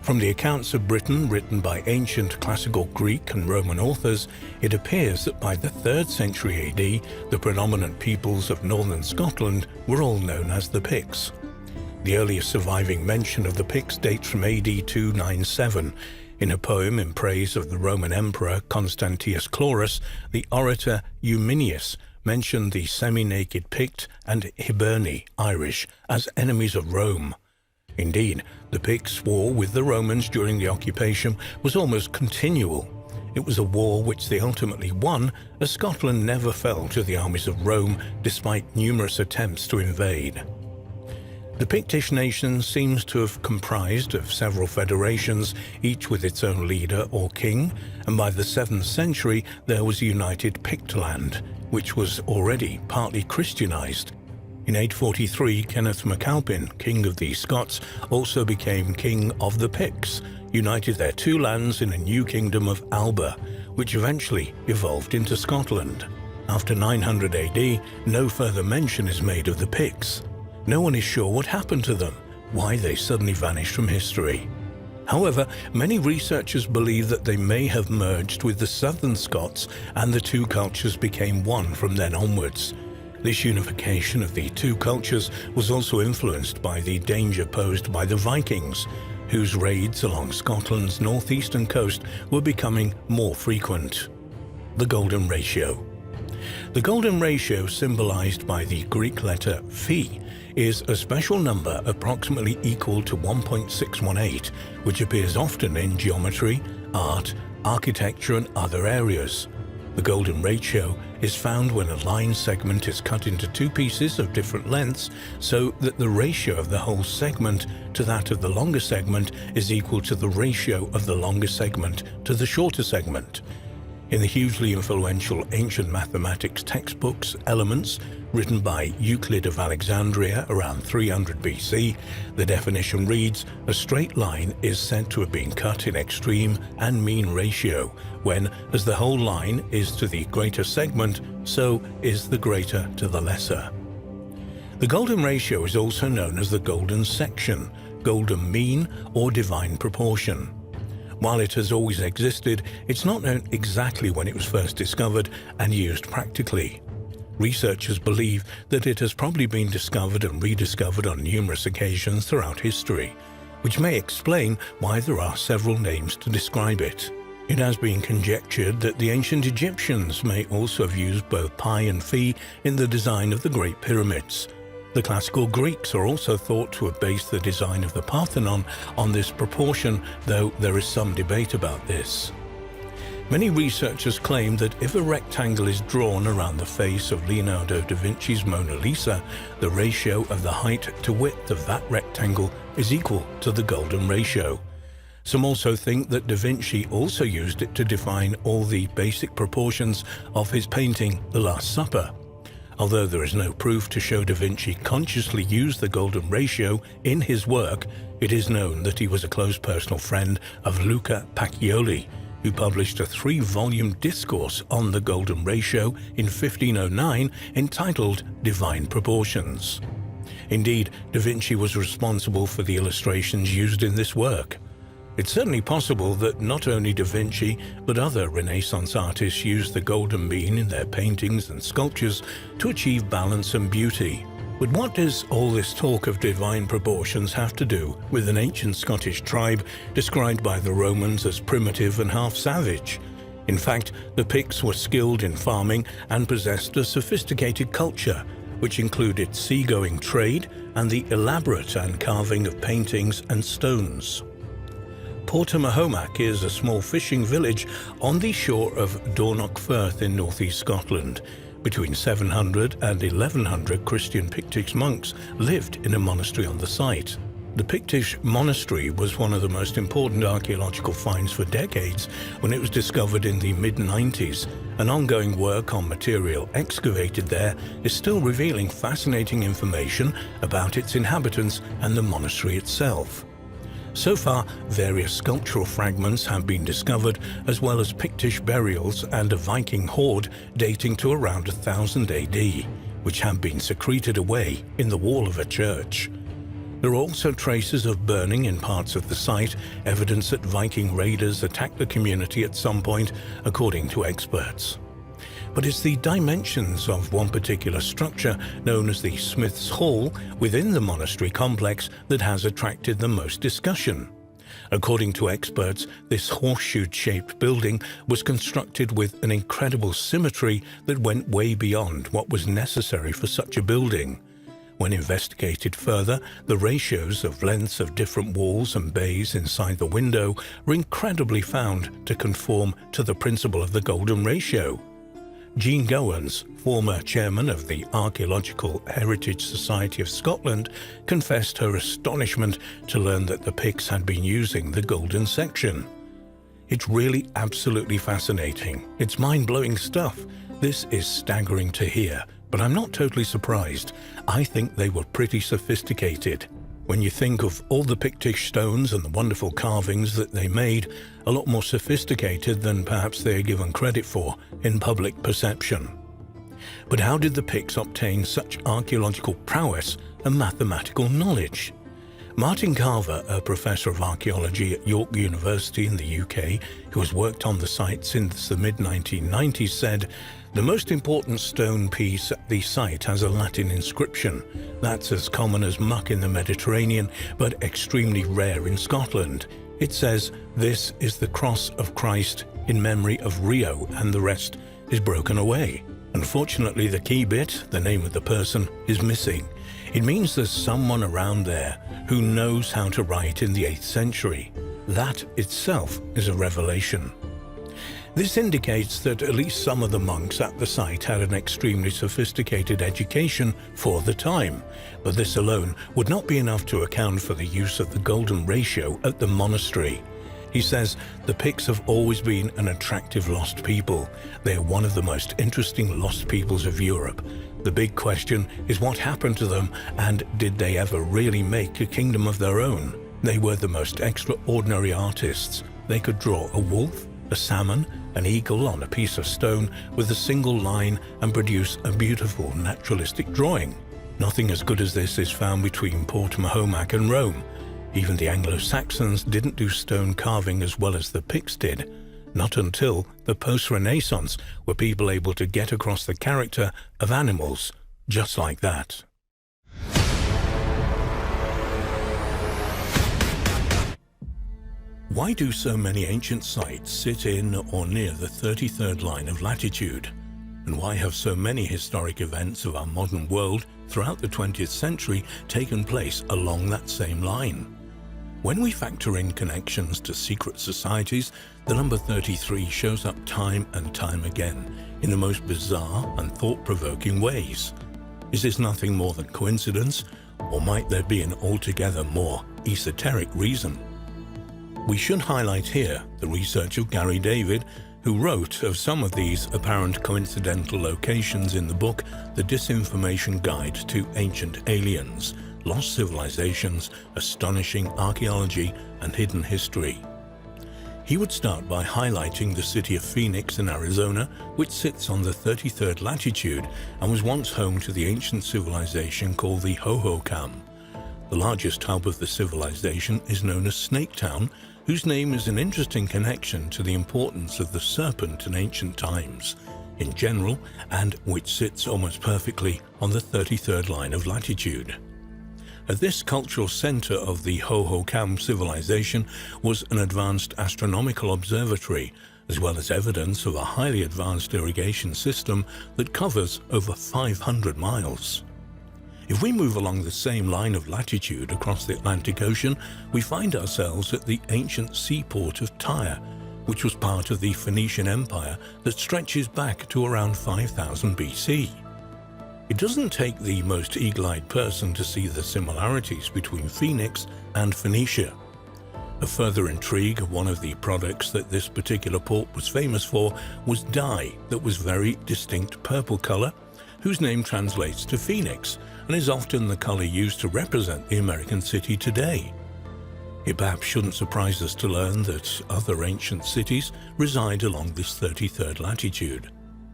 From the accounts of Britain written by ancient classical Greek and Roman authors, it appears that by the 3rd century AD, the predominant peoples of northern Scotland were all known as the Picts. The earliest surviving mention of the Picts dates from AD 297. In a poem in praise of the Roman Emperor Constantius Chlorus, the orator Eumenius mentioned the semi-naked Pict and Hiberni, Irish, as enemies of Rome. Indeed, the Picts' war with the Romans during the occupation was almost continual. It was a war which they ultimately won, as Scotland never fell to the armies of Rome despite numerous attempts to invade. The Pictish nation seems to have comprised of several federations, each with its own leader or king, and by the 7th century there was a united Pictland, which was already partly Christianized. In 843, Kenneth MacAlpin, king of the Scots, also became king of the Picts, united their two lands in a new kingdom of Alba, which eventually evolved into Scotland. After 900 AD, no further mention is made of the Picts. No one is sure what happened to them, why they suddenly vanished from history. However, many researchers believe that they may have merged with the southern Scots and the two cultures became one from then onwards. This unification of the two cultures was also influenced by the danger posed by the Vikings, whose raids along Scotland's northeastern coast were becoming more frequent. The Golden Ratio. The Golden Ratio, symbolized by the Greek letter phi, is a special number approximately equal to 1.618, which appears often in geometry, art, architecture, and other areas. The Golden Ratio is found when a line segment is cut into two pieces of different lengths, so that the ratio of the whole segment to that of the longer segment is equal to the ratio of the longer segment to the shorter segment. In the hugely influential ancient mathematics textbooks, Elements, written by Euclid of Alexandria around 300 BC, the definition reads, "A straight line is said to have been cut in extreme and mean ratio, when, as the whole line is to the greater segment, so is the greater to the lesser." The Golden Ratio is also known as the Golden Section, Golden Mean, or Divine Proportion. While it has always existed, it's not known exactly when it was first discovered and used practically. Researchers believe that it has probably been discovered and rediscovered on numerous occasions throughout history, which may explain why there are several names to describe it. It has been conjectured that the ancient Egyptians may also have used both pi and phi in the design of the Great Pyramids. The classical Greeks are also thought to have based the design of the Parthenon on this proportion, though there is some debate about this. Many researchers claim that if a rectangle is drawn around the face of Leonardo da Vinci's Mona Lisa, the ratio of the height to width of that rectangle is equal to the golden ratio. Some also think that da Vinci also used it to define all the basic proportions of his painting The Last Supper. Although there is no proof to show da Vinci consciously used the golden ratio in his work, it is known that he was a close personal friend of Luca Pacioli, who published a 3-volume discourse on the golden ratio in 1509 entitled Divine Proportions. Indeed, da Vinci was responsible for the illustrations used in this work. It's certainly possible that not only da Vinci, but other Renaissance artists used the golden mean in their paintings and sculptures to achieve balance and beauty. But what does all this talk of divine proportions have to do with an ancient Scottish tribe described by the Romans as primitive and half-savage? In fact, the Picts were skilled in farming and possessed a sophisticated culture, which included seagoing trade and the elaborate carving of paintings and stones. Portmahomack is a small fishing village on the shore of Dornoch Firth in northeast Scotland. Between 700 and 1100 Christian Pictish monks lived in a monastery on the site. The Pictish monastery was one of the most important archaeological finds for decades when it was discovered in the mid-90s. An ongoing work on material excavated there is still revealing fascinating information about its inhabitants and the monastery itself. So far, various sculptural fragments have been discovered, as well as Pictish burials and a Viking hoard dating to around 1000 AD, which have been secreted away in the wall of a church. There are also traces of burning in parts of the site, evidence that Viking raiders attacked the community at some point, according to experts. But it's the dimensions of one particular structure, known as the Smith's Hall, within the monastery complex that has attracted the most discussion. According to experts, this horseshoe-shaped building was constructed with an incredible symmetry that went way beyond what was necessary for such a building. When investigated further, the ratios of lengths of different walls and bays inside the window were incredibly found to conform to the principle of the golden ratio. Jean Gowans, former chairman of the Archaeological Heritage Society of Scotland, confessed her astonishment to learn that the Picts had been using the golden section. It's really absolutely fascinating. It's mind-blowing stuff. This is staggering to hear, but I'm not totally surprised. I think they were pretty sophisticated. When you think of all the Pictish stones and the wonderful carvings that they made, a lot more sophisticated than perhaps they are given credit for in public perception. But how did the Picts obtain such archaeological prowess and mathematical knowledge? Martin Carver, a professor of archaeology at York University in the UK, who has worked on the site since the mid-1990s, said, "The most important stone piece at the site has a Latin inscription. That's as common as muck in the Mediterranean, but extremely rare in Scotland. It says, 'This is the cross of Christ in memory of Rio,' and the rest is broken away. Unfortunately, the key bit, the name of the person, is missing. It means there's someone around there who knows how to write in the 8th century. That itself is a revelation." This indicates that at least some of the monks at the site had an extremely sophisticated education for the time, but this alone would not be enough to account for the use of the golden ratio at the monastery. He says, "The Picts have always been an attractive lost people. They are one of the most interesting lost peoples of Europe. The big question is what happened to them, and did they ever really make a kingdom of their own? They were the most extraordinary artists. They could draw a wolf, a salmon, an eagle on a piece of stone with a single line and produce a beautiful naturalistic drawing. Nothing as good as this is found between Portmahomack and Rome. Even the Anglo-Saxons didn't do stone carving as well as the Picts did. Not until the post-Renaissance were people able to get across the character of animals just like that." Why do so many ancient sites sit in or near the 33rd line of latitude? And why have so many historic events of our modern world throughout the 20th century taken place along that same line? When we factor in connections to secret societies, the number 33 shows up time and time again in the most bizarre and thought-provoking ways. Is this nothing more than coincidence, or might there be an altogether more esoteric reason? We should highlight here the research of Gary David, who wrote of some of these apparent coincidental locations in the book The Disinformation Guide to Ancient Aliens, Lost Civilizations, Astonishing Archaeology and Hidden History. He would start by highlighting the city of Phoenix in Arizona, which sits on the 33rd latitude and was once home to the ancient civilization called the Hohokam. The largest hub of the civilization is known as Snaketown, whose name is an interesting connection to the importance of the serpent in ancient times in general, and which sits almost perfectly on the 33rd line of latitude. At this cultural center of the Hohokam civilization was an advanced astronomical observatory, as well as evidence of a highly advanced irrigation system that covers over 500 miles. If we move along the same line of latitude across the Atlantic Ocean, we find ourselves at the ancient seaport of Tyre, which was part of the Phoenician Empire that stretches back to around 5000 BC. It doesn't take the most eagle-eyed person to see the similarities between Phoenix and Phoenicia. A further intrigue, one of the products that this particular port was famous for was dye that was very distinct purple color, whose name translates to Phoenix and is often the color used to represent the American city today. It perhaps shouldn't surprise us to learn that other ancient cities reside along this 33rd latitude.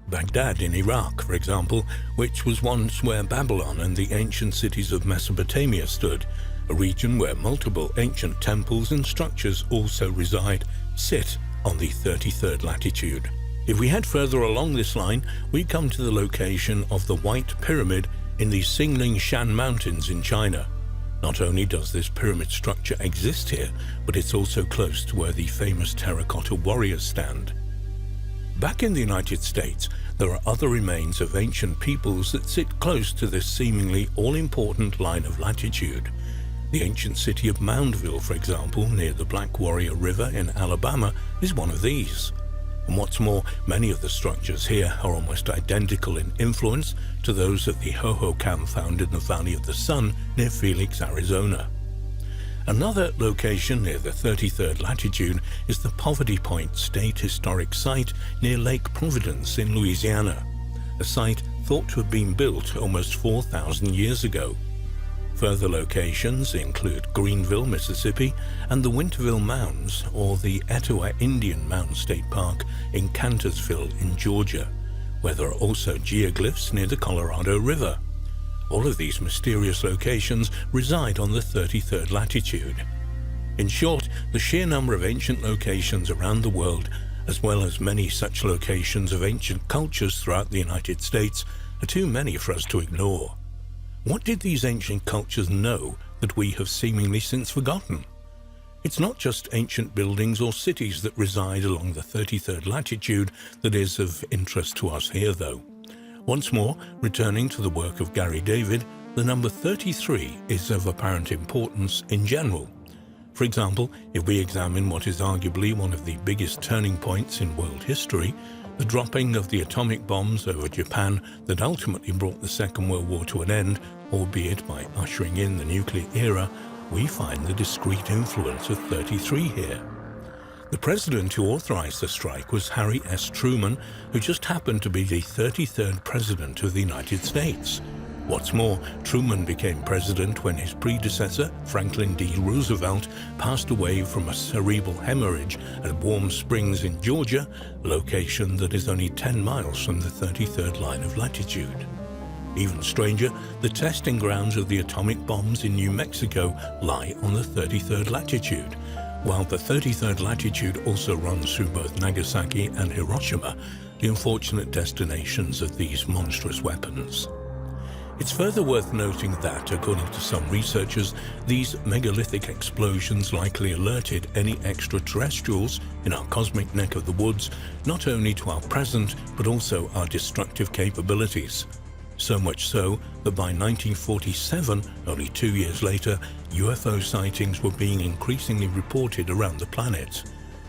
Baghdad in Iraq, for example, which was once where Babylon and the ancient cities of Mesopotamia stood, a region where multiple ancient temples and structures also reside, sit on the 33rd latitude. If we head further along this line, we come to the location of the White Pyramid in the Xingling Shan Mountains in China. Not only does this pyramid structure exist here, but it's also close to where the famous terracotta warriors stand. Back in the United States, there are other remains of ancient peoples that sit close to this seemingly all-important line of latitude. The ancient city of Moundville, for example, near the Black Warrior River in Alabama, is one of these. And what's more, many of the structures here are almost identical in influence to those of the Hohokam found in the Valley of the Sun near Phoenix, Arizona. Another location near the 33rd latitude is the Poverty Point State Historic Site near Lake Providence in Louisiana, a site thought to have been built almost 4,000 years ago. Further locations include Greenville, Mississippi, and the Winterville Mounds, or the Etowah Indian Mound State Park in Cantorsville in Georgia, where there are also geoglyphs near the Colorado River. All of these mysterious locations reside on the 33rd latitude. In short, the sheer number of ancient locations around the world, as well as many such locations of ancient cultures throughout the United States, are too many for us to ignore. What did these ancient cultures know that we have seemingly since forgotten? It's not just ancient buildings or cities that reside along the 33rd latitude that is of interest to us here, though. Once more, returning to the work of Gary David, the number 33 is of apparent importance in general. For example, if we examine what is arguably one of the biggest turning points in world history, the dropping of the atomic bombs over Japan that ultimately brought the Second World War to an end, albeit by ushering in the nuclear era, we find the discrete influence of 33 here. The president who authorized the strike was Harry S. Truman, who just happened to be the 33rd president of the United States. What's more, Truman became president when his predecessor, Franklin D. Roosevelt, passed away from a cerebral hemorrhage at Warm Springs in Georgia, a location that is only 10 miles from the 33rd line of latitude. Even stranger, the testing grounds of the atomic bombs in New Mexico lie on the 33rd latitude, while the 33rd latitude also runs through both Nagasaki and Hiroshima, the unfortunate destinations of these monstrous weapons. It's further worth noting that, according to some researchers, these megalithic explosions likely alerted any extraterrestrials in our cosmic neck of the woods not only to our present but also our destructive capabilities. So much so that by 1947, only 2 years later, UFO sightings were being increasingly reported around the planet.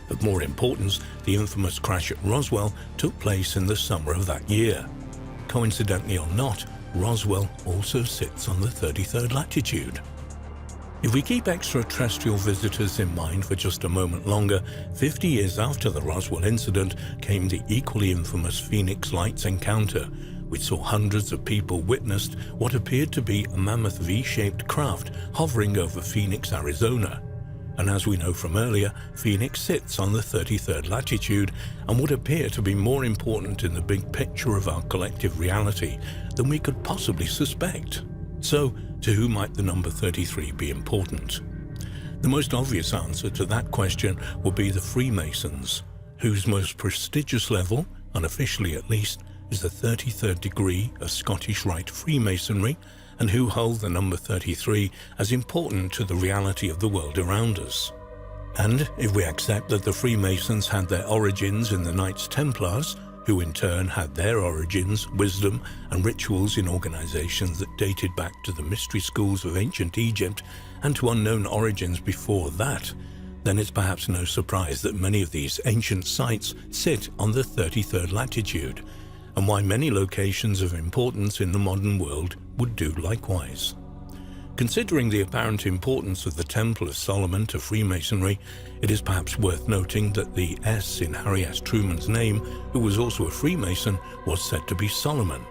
Of more importance, the infamous crash at Roswell took place in the summer of that year. Coincidentally or not, Roswell also sits on the 33rd latitude. If we keep extraterrestrial visitors in mind for just a moment longer, 50 years after the Roswell incident came the equally infamous Phoenix Lights encounter, which saw hundreds of people witnessed what appeared to be a mammoth V-shaped craft hovering over Phoenix, Arizona. And as we know from earlier, Phoenix sits on the 33rd latitude and would appear to be more important in the big picture of our collective reality than we could possibly suspect. So, to who might the number 33 be important? The most obvious answer to that question would be the Freemasons, whose most prestigious level, unofficially at least, is the 33rd degree of Scottish Rite Freemasonry, and who hold the number 33 as important to the reality of the world around us. And if we accept that the Freemasons had their origins in the Knights Templars, who in turn had their origins, wisdom, and rituals in organizations that dated back to the mystery schools of ancient Egypt and to unknown origins before that, then it's perhaps no surprise that many of these ancient sites sit on the 33rd latitude, and why many locations of importance in the modern world would do likewise. Considering the apparent importance of the Temple of Solomon to Freemasonry, it is perhaps worth noting that the S in Harry S. Truman's name, who was also a Freemason, was said to be Solomon.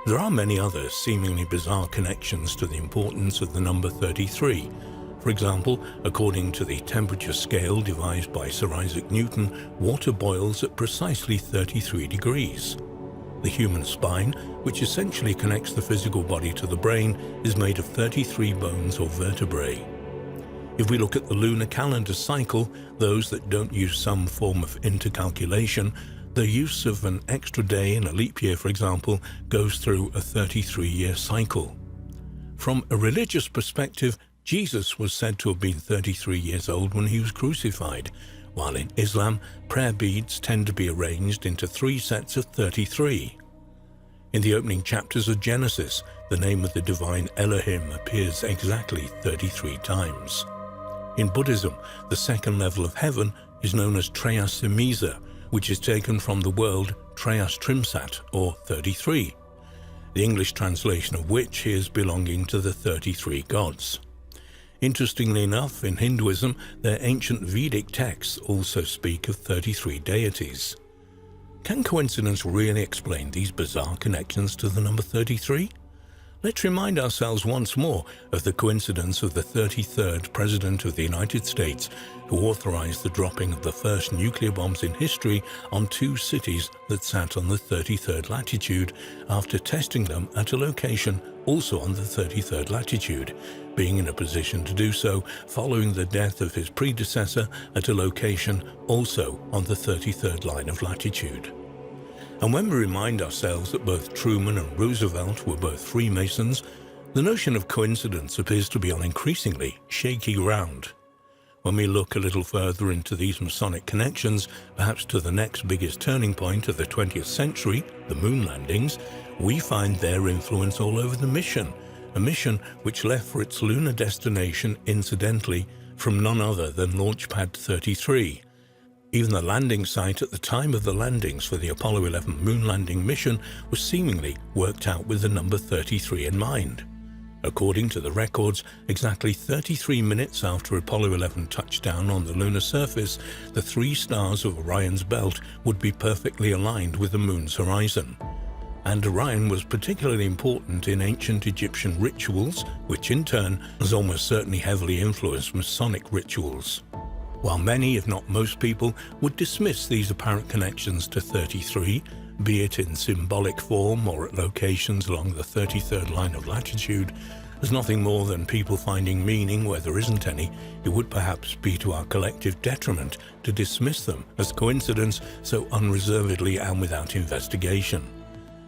There are many other seemingly bizarre connections to the importance of the number 33. For example, according to the temperature scale devised by Sir Isaac Newton, water boils at precisely 33 degrees. The human spine, which essentially connects the physical body to the brain, is made of 33 bones or vertebrae. If we look at the lunar calendar cycle, those that don't use some form of intercalculation, the use of an extra day in a leap year, for example, goes through a 33-year cycle. From a religious perspective, Jesus was said to have been 33 years old when he was crucified, while in Islam, prayer beads tend to be arranged into 3 sets of 33. In the opening chapters of Genesis, the name of the divine Elohim appears exactly 33 times. In Buddhism, the second level of heaven is known as Treyas Simisa, which is taken from the word Treyas Trimsat, or 33, the English translation of which is belonging to the 33 gods. Interestingly enough, in Hinduism, their ancient Vedic texts also speak of 33 deities. Can coincidence really explain these bizarre connections to the number 33? Let's remind ourselves once more of the coincidence of the 33rd President of the United States, who authorized the dropping of the first nuclear bombs in history on 2 cities that sat on the 33rd latitude after testing them at a location also on the 33rd latitude, being in a position to do so following the death of his predecessor at a location also on the 33rd line of latitude. And when we remind ourselves that both Truman and Roosevelt were both Freemasons, the notion of coincidence appears to be on increasingly shaky ground. When we look a little further into these Masonic connections, perhaps to the next biggest turning point of the 20th century, the moon landings, we find their influence all over the mission, a mission which left for its lunar destination, incidentally, from none other than Launchpad 33. Even the landing site at the time of the landings for the Apollo 11 moon landing mission was seemingly worked out with the number 33 in mind. According to the records, exactly 33 minutes after Apollo 11 touched down on the lunar surface, the 3 stars of Orion's belt would be perfectly aligned with the moon's horizon. And Orion was particularly important in ancient Egyptian rituals, which in turn has almost certainly heavily influenced Masonic rituals. While many, if not most people, would dismiss these apparent connections to 33, be it in symbolic form or at locations along the 33rd line of latitude, as nothing more than people finding meaning where there isn't any, it would perhaps be to our collective detriment to dismiss them as coincidence so unreservedly and without investigation.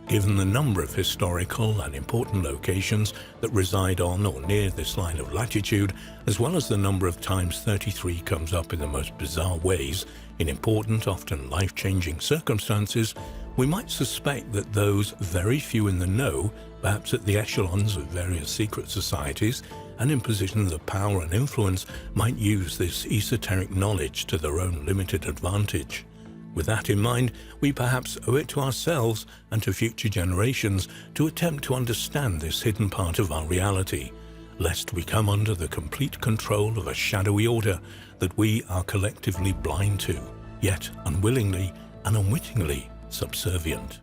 Given the number of historical and important locations that reside on or near this line of latitude, as well as the number of times 33 comes up in the most bizarre ways in important, often life-changing circumstances, we might suspect that those very few in the know, perhaps at the echelons of various secret societies and in positions of power and influence, might use this esoteric knowledge to their own limited advantage. With that in mind, we perhaps owe it to ourselves and to future generations to attempt to understand this hidden part of our reality, lest we come under the complete control of a shadowy order that we are collectively blind to, yet unwillingly and unwittingly subservient.